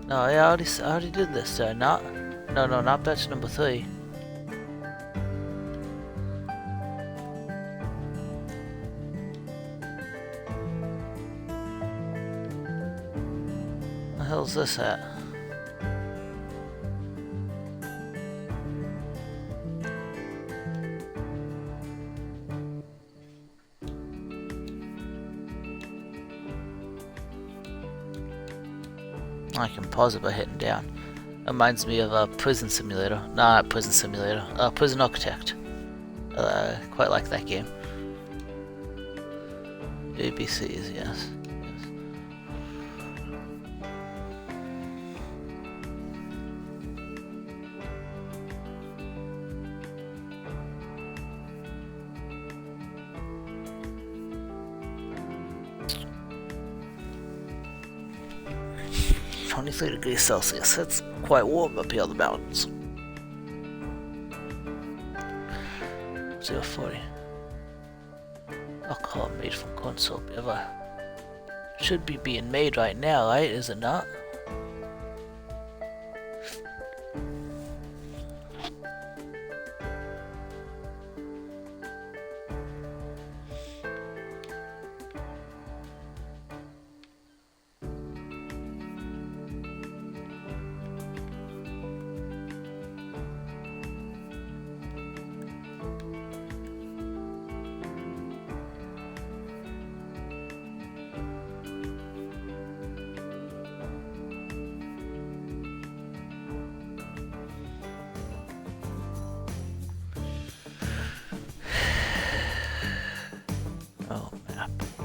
No, I already did this, did I not? No, not batch number 3. Where the hell's this at? I can pause it by hitting down. Reminds me of a prison simulator. Nah, not prison simulator. Prison Architect. Quite like that game. ABCs, yes. Yes. 23 degrees Celsius. That's quite warm up here on the mountains. 040. Alcohol made from corn syrup. Ever should be being made right now, right? Is it not?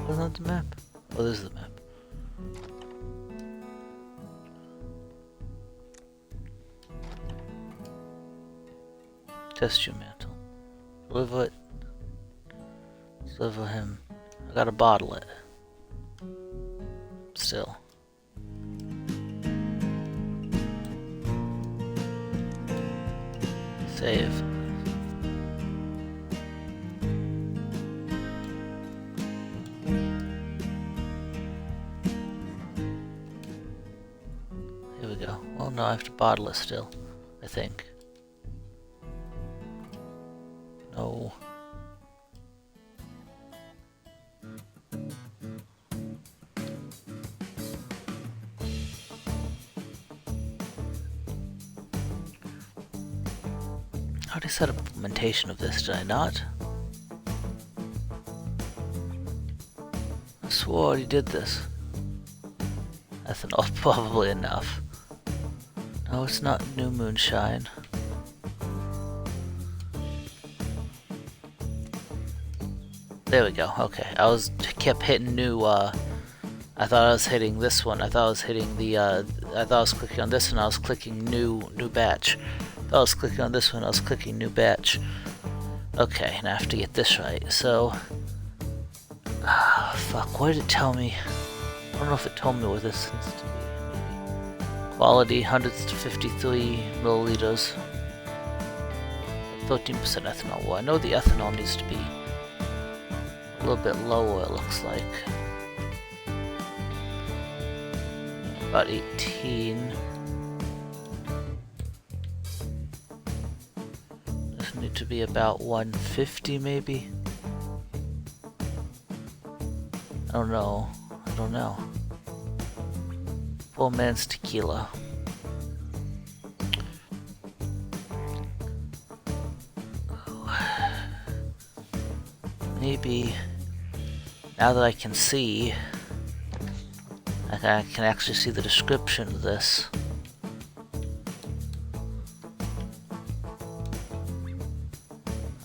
Where's not the map? Oh, this is the map. Test your mantle. Deliver it. Deliver him. I gotta bottle it. Still. Save. Here we go. Well, no, I have to bottle it still, I think. No. I already set up implementation of this, did I not? I swore I already did this. Ethanol, probably enough. No, it's not new moonshine. There we go, okay. I kept hitting new, I thought I was hitting this one. I thought I was hitting the, I thought I was clicking on this one, I was clicking new batch. I thought I was clicking on this one, I was clicking new batch. Okay, now I have to get this right, so... fuck, what did it tell me? I don't know if it told me what this needs to be. Quality, 100 to 53 milliliters. 13% ethanol. Well, I know the ethanol needs to be a little bit lower, it looks like. About 18. This need to be about 150 maybe? I don't know. Poor man's tequila. Maybe now that I can see, I can actually see the description of this.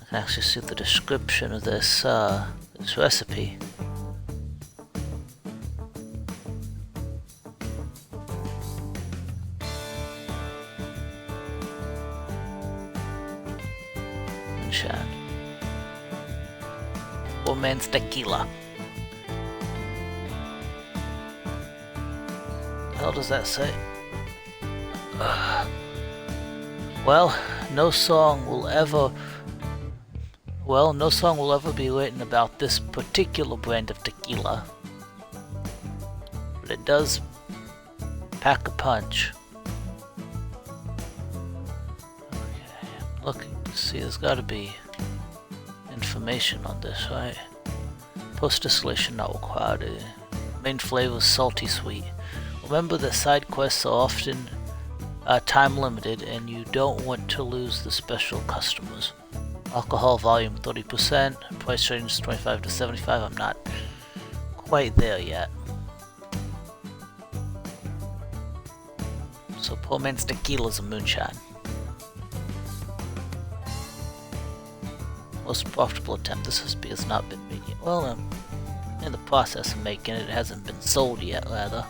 I can actually see the description of this this recipe. Poor man's tequila. What the hell does that say? Well, no song will ever be written about this particular brand of tequila. But it does pack a punch. looking to see, there's gotta be information on this, right? Post distillation not required. Main flavor is salty sweet. Remember that side quests are often time limited and you don't want to lose the special customers. Alcohol volume 30%, price range 25 to 75. I'm not quite there yet. So poor man's tequila's a moonshine. Most profitable attempt. This beer has not been made yet. Well, I'm in the process of making it. It hasn't been sold yet, rather.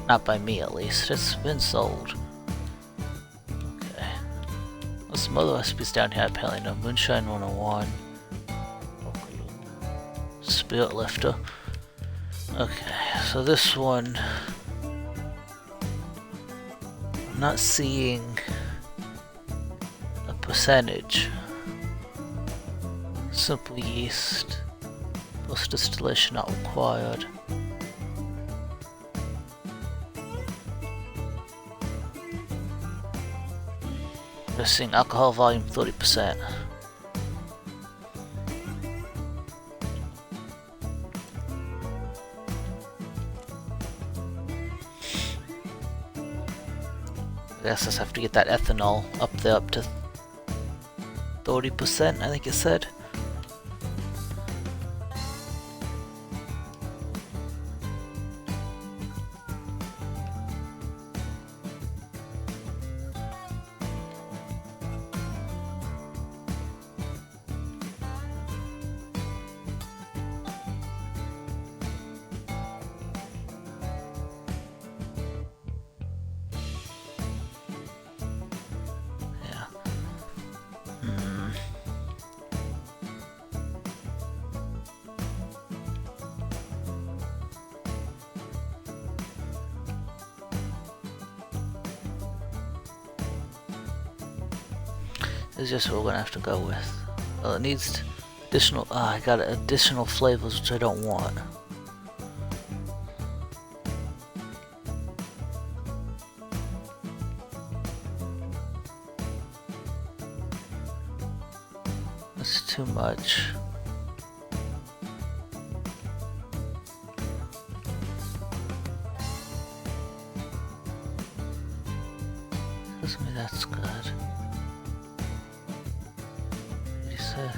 Not by me, at least. It's been sold. Okay. There's some other recipes down here, apparently. No, Moonshine 101. Spirit Lifter. Okay, so this one... I'm not seeing a percentage. Simple yeast. Post distillation not required. We're seeing alcohol volume 30%. I guess I just have to get that ethanol up there up to 30%, I think it said. It's just what we're gonna have to go with. Well, it needs additional. I got additional flavors which I don't want. That's too much. Tells me that's good. 86.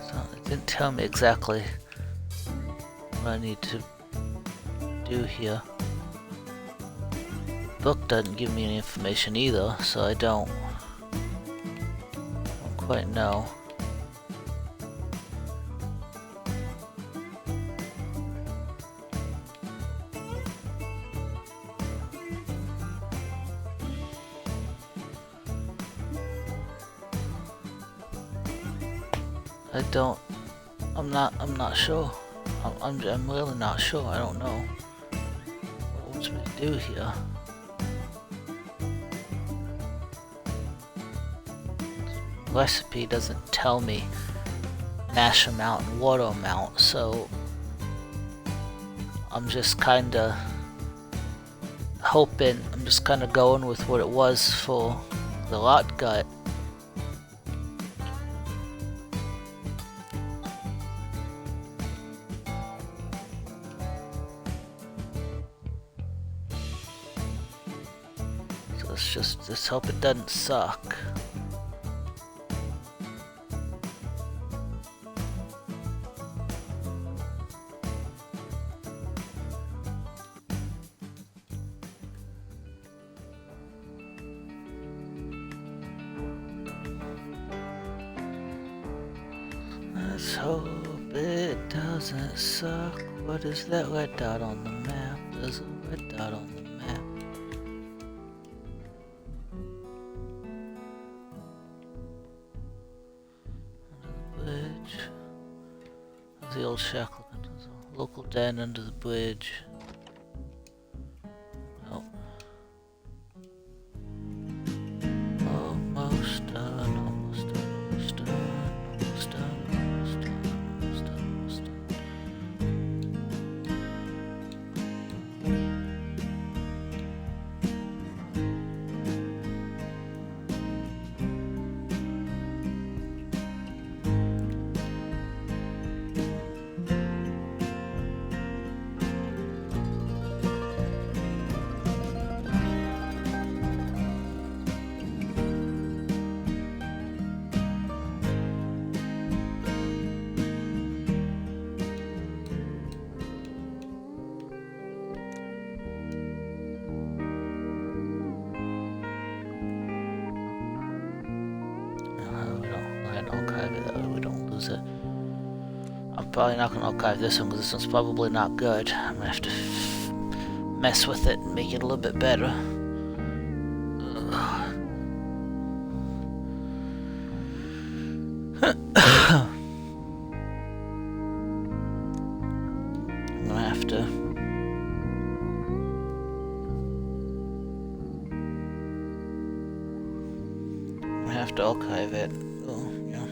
So it didn't tell me exactly what I need to do here. Book doesn't give me any information either, so I don't quite know. I'm not sure. I'm really not sure. I don't know what it wants me to do here. The recipe doesn't tell me mash amount and water amount, so I'm just kinda hoping, I'm just kinda going with what it was for the lot gut. Let's hope it doesn't suck. Let's hope it doesn't suck. What is that red dot on the map? There's a red dot on the map. The old Shackleton. There's a local den under the bridge. Oh. Almost done, almost done, almost done, almost done, almost done, almost done, almost done. lose it. I'm probably not gonna archive this one because this one's probably not good. I'm gonna have to mess with it and make it a little bit better. To archive it. Oh, yeah.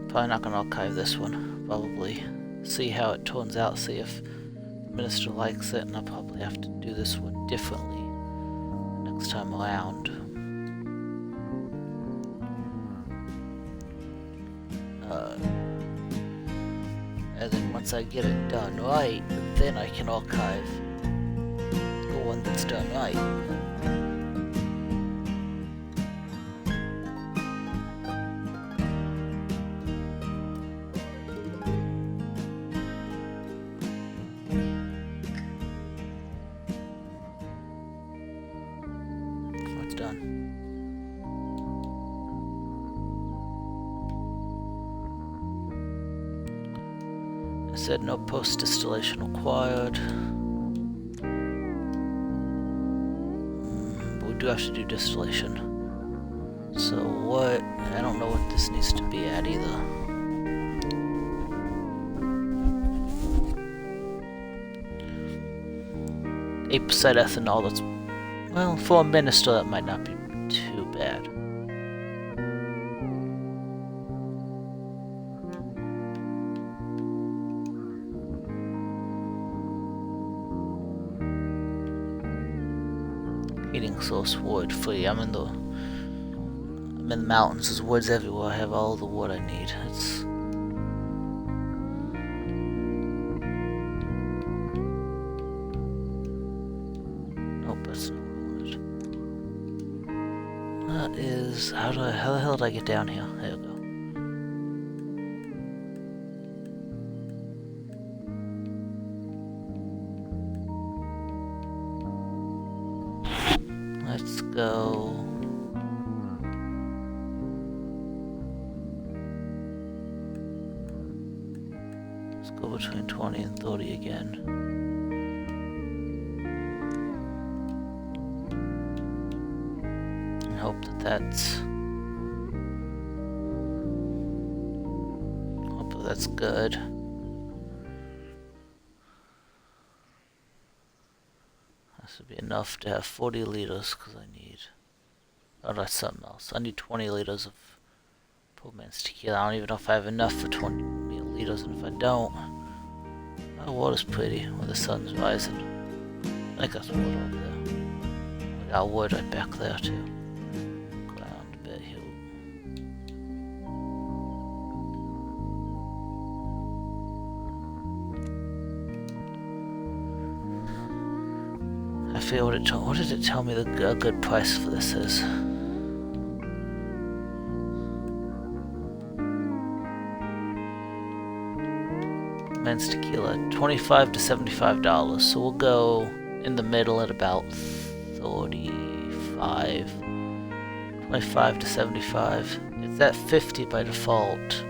Probably not gonna archive this one. Probably see how it turns out, see if the minister likes it, and I'll probably have to do this one differently next time around. And then once I get it done right, then I can archive the one that's done right. Said no post distillation required. But we do have to do distillation. So what? I don't know what this needs to be at either. %8 ethanol. That's, well, for a minister that might not be too bad. Heating source wood free. I'm in the mountains. There's woods everywhere. I have all the wood I need. It's nope, that's not wood. That is how the hell did I get down here? There we go. Let's go. Let's go between 20 and 30 again. And hope that that's good. This would be enough to have 40 liters, because I need... Oh, that's something else. I need 20 liters of poor man's tequila. I don't even know if I have enough for 20 liters, and if I don't... Oh, water's pretty when the sun's rising. I think that's water over there. We got wood right back there, too. Go down a bit here. I feel what did it tell me the good price for this is? Men's tequila, $25 to $75. So we'll go in the middle at about 35. 25 to 75. It's at 50 by default.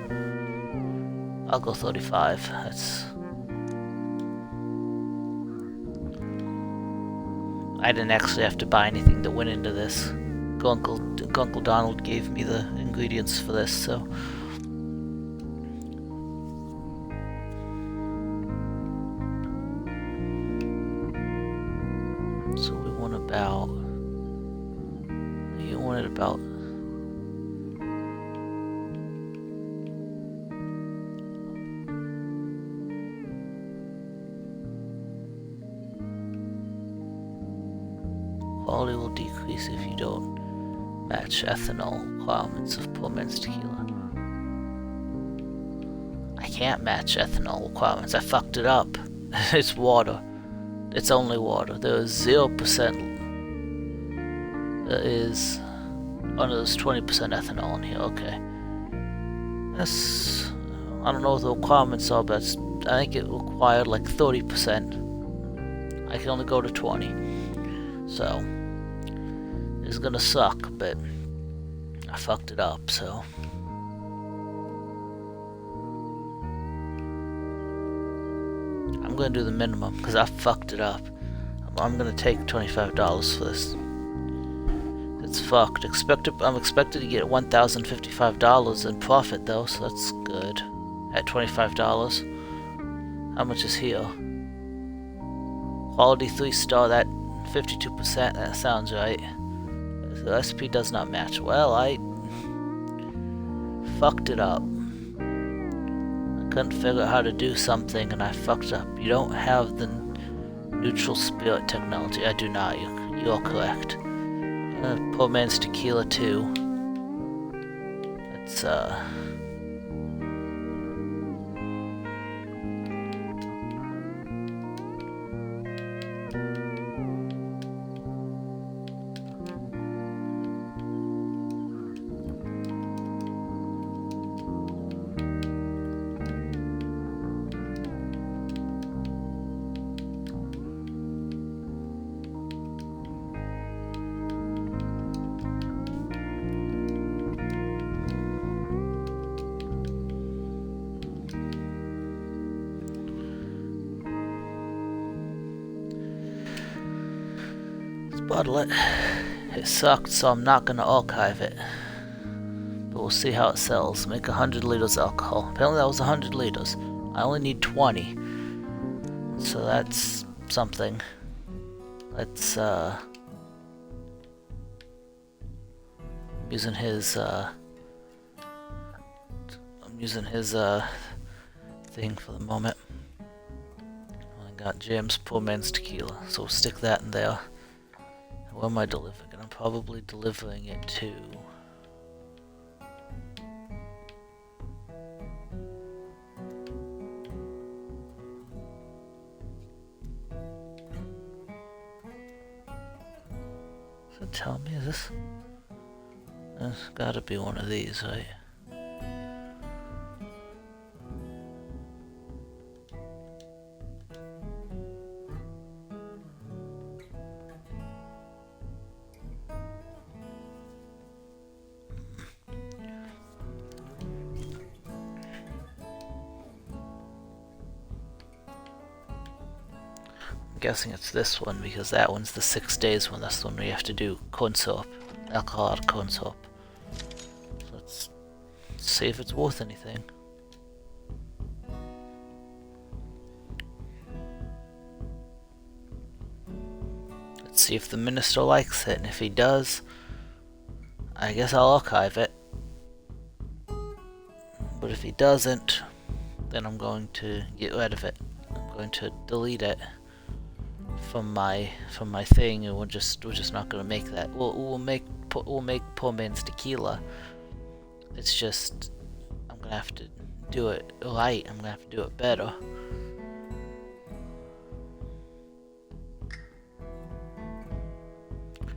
I'll go 35. That's... I didn't actually have to buy anything that went into this. Uncle Donald gave me the ingredients for this, so... So we want about... You wanted about... Quality will decrease if you don't match ethanol requirements of poor man's tequila. I can't match ethanol requirements. I fucked it up. It's water. It's only water. There is 0%. There is... Oh no, there's 20% ethanol in here. Okay. That's... I don't know what the requirements are, but I think it required like 30%. I can only go to 20. So... It's gonna suck, but I fucked it up, so... I'm gonna do the minimum because I fucked it up. I'm gonna take $25 for this. It's fucked. I'm expected to get $1,055 in profit though, so that's good. At $25. How much is here? Quality 3-star, that 52%, that sounds right. The recipe does not match. Well, I fucked it up. I couldn't figure out how to do something and I fucked up. You don't have the neutral spirit technology. I do not. You are correct. Poor man's tequila too. It's bottle it. It sucked, so I'm not gonna archive it. But we'll see how it sells. Make 100 liters alcohol. Apparently that was 100 liters. I only need 20. So that's something. Let's, I'm using his thing for the moment. I got Jim's poor man's tequila, so we'll stick that in there. Where am I delivering it? I'm probably delivering it to... Does it tell me? Is this... There's gotta be one of these, right? I'm guessing it's this one because that one's the 6 days one. That's the one we have to do corn syrup, alcohol out of corn syrup. So let's see if it's worth anything. Let's see if the minister likes it, and if he does, I guess I'll archive it. But if he doesn't, then I'm going to get rid of it. I'm going to delete it from my thing, and we're just not gonna make that. We'll make poor man's tequila. It's just I'm gonna have to do it right. I'm gonna have to do it better.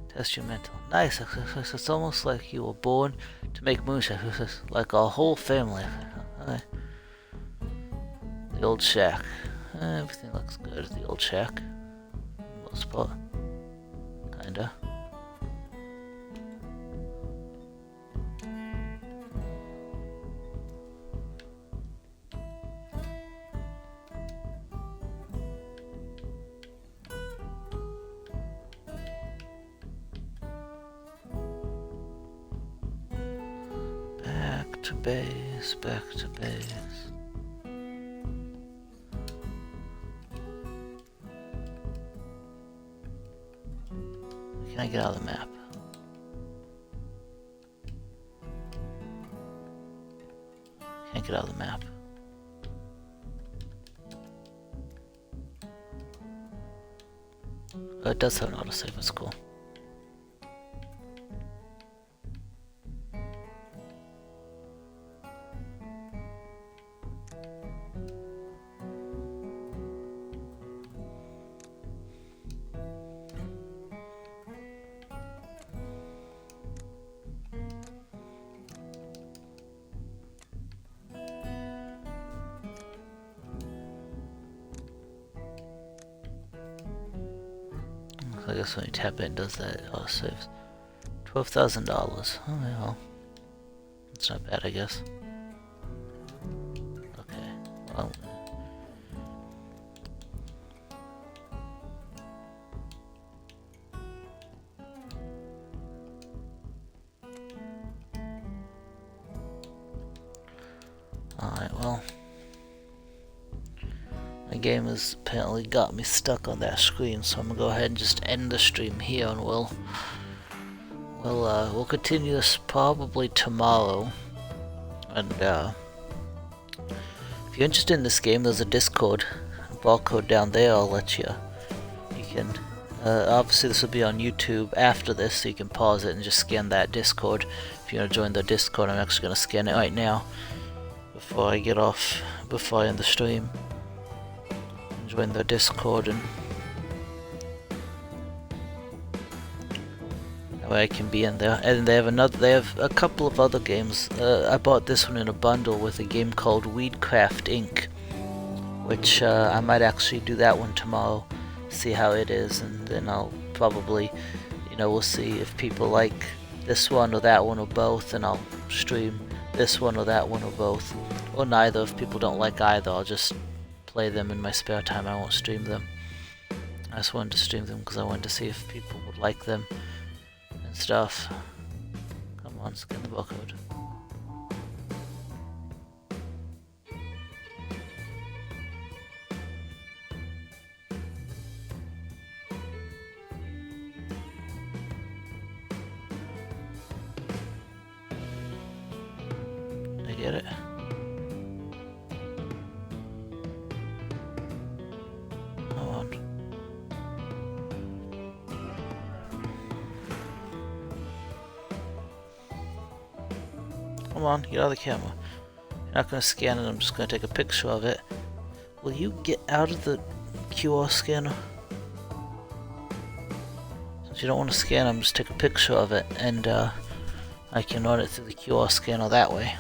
Test your mental. Nice. It's almost like you were born to make moonshine. Like our whole family. The old shack. Everything looks good at the old shack. Most part. Kinda. Back to base, back to base. Can I get out of the map? Can't get out of the map. Oh, it does have an autosave, that's cool. I guess when you tap it, it does that. It auto saves. $12,000. Oh well, that's not bad, I guess. Okay. Well, well, my game has apparently got me stuck on that screen, so I'm gonna go ahead and just end the stream here, and we'll continue this probably tomorrow. And if you're interested in this game, there's a Discord barcode down there. I'll let you. You can. Obviously, this will be on YouTube after this, so you can pause it and just scan that Discord. If you want to join the Discord, I'm actually gonna scan it right now before I get off, before I end the stream. Join the Discord, and that way I can be in there. And they have a couple of other games. I bought this one in a bundle with a game called Weedcraft Inc., which I might actually do that one tomorrow, see how it is, and then I'll probably, we'll see if people like this one or that one or both, and I'll stream this one or that one or both, or neither. If people don't like either, I'll just play them in my spare time. I won't stream them. I just wanted to stream them because I wanted to see if people would like them and stuff. Come on, scan the barcode. Did I get it? Come on, get out of the camera. You're not going to scan it, I'm just going to take a picture of it. Will you get out of the QR scanner? Since you don't want to scan, I'm just take a picture of it, and I can run it through the QR scanner that way.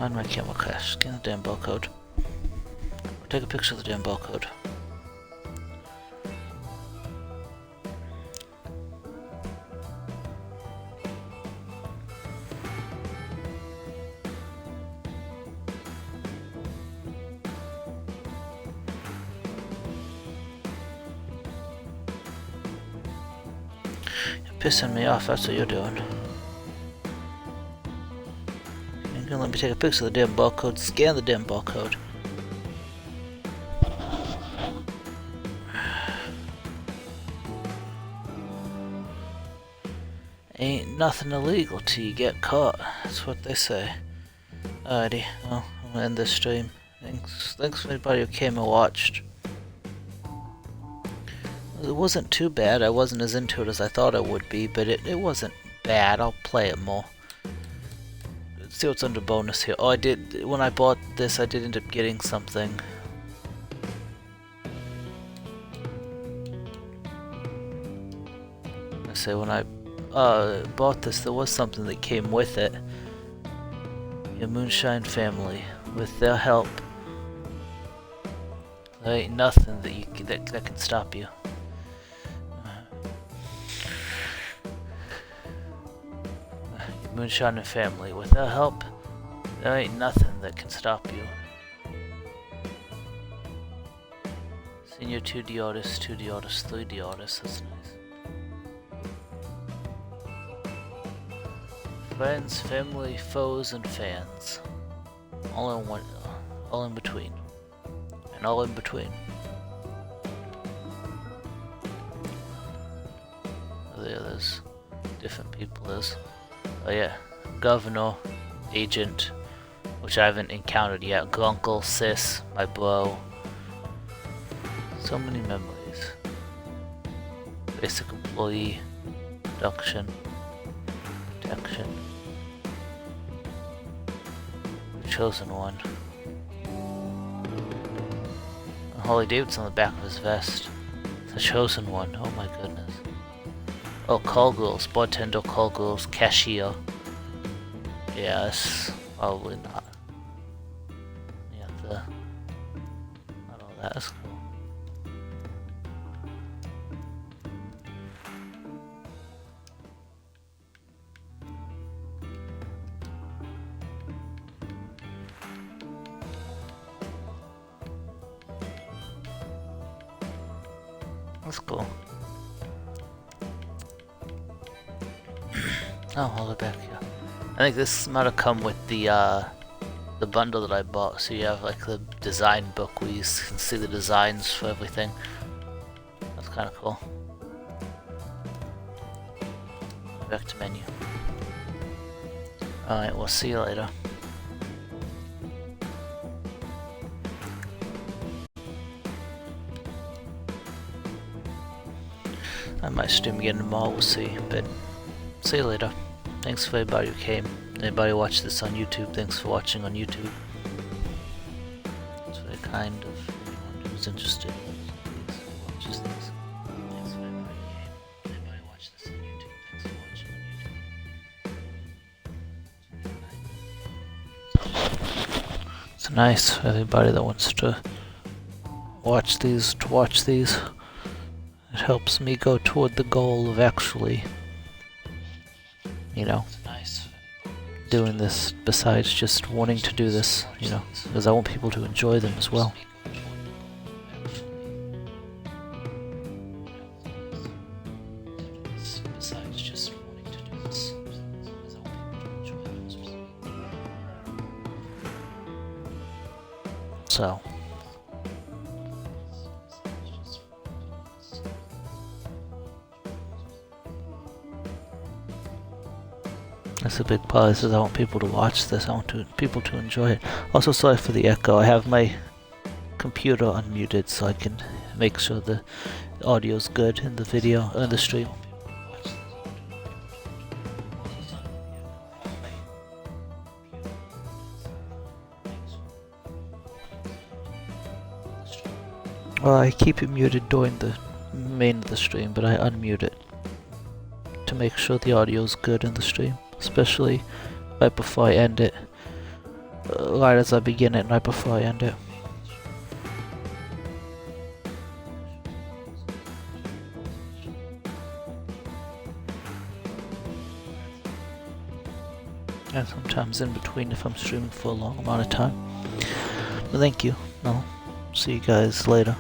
Find my camera crash. Scan the damn barcode. Or take a picture of the damn barcode. You're pissing me off, that's what you're doing. Let me take a picture of the damn barcode, scan the damn barcode. Ain't nothing illegal till you get caught, that's what they say. Alrighty, well, I'm gonna end this stream. Thanks for anybody who came and watched. It wasn't too bad, I wasn't as into it as I thought it would be, but it wasn't bad. I'll play it more. See what's under bonus here. Oh, when I bought this, I did end up getting something. I say when I bought this, there was something that came with it. Your Moonshine family, with their help, there ain't nothing that can stop you. Moonshine and family, with their help, there ain't nothing that can stop you. Senior 2D artist, 2D artist, 3D artist, that's nice. Friends, family, foes, and fans. All in one, all in between. And all in between. There's different people, oh yeah, Governor, Agent, which I haven't encountered yet, Grunkle, Sis, my bro. So many memories. Basic employee, production, protection. The chosen one. Harley Davidson on the back of his vest. The chosen one, oh my goodness. Oh, call girls, bartender, call girls, cashier. Yes, probably not. Yeah, not all that is cool. That's cool. Oh, all the way back here. I think this might have come with the bundle that I bought, so you have like the design book where you can see the designs for everything. That's kind of cool. Back to menu. Alright, we'll see you later. I might stream again tomorrow, we'll see, but see you later. Thanks for everybody who came. Anybody who watched this on YouTube, thanks for watching on YouTube. It's very kind of anyone who's interested. Please watches this. Thanks for everybody who came. Anybody who watched this on YouTube, thanks for watching on YouTube. It's nice for everybody that wants to watch these. It helps me go toward the goal of actually, you know, doing this besides just wanting to do this, you know, because I want people to enjoy them as well. So that's a big part. This is I want people to watch this. I want people to enjoy it. Also, sorry for the echo. I have my computer unmuted so I can make sure the audio's good in the video, in the stream. Well, I keep it muted during the main of the stream, but I unmute it to make sure the audio's good in the stream, especially right before I end it, right as I begin it and right before I end it. And sometimes in between if I'm streaming for a long amount of time. But thank you. I'll see you guys later.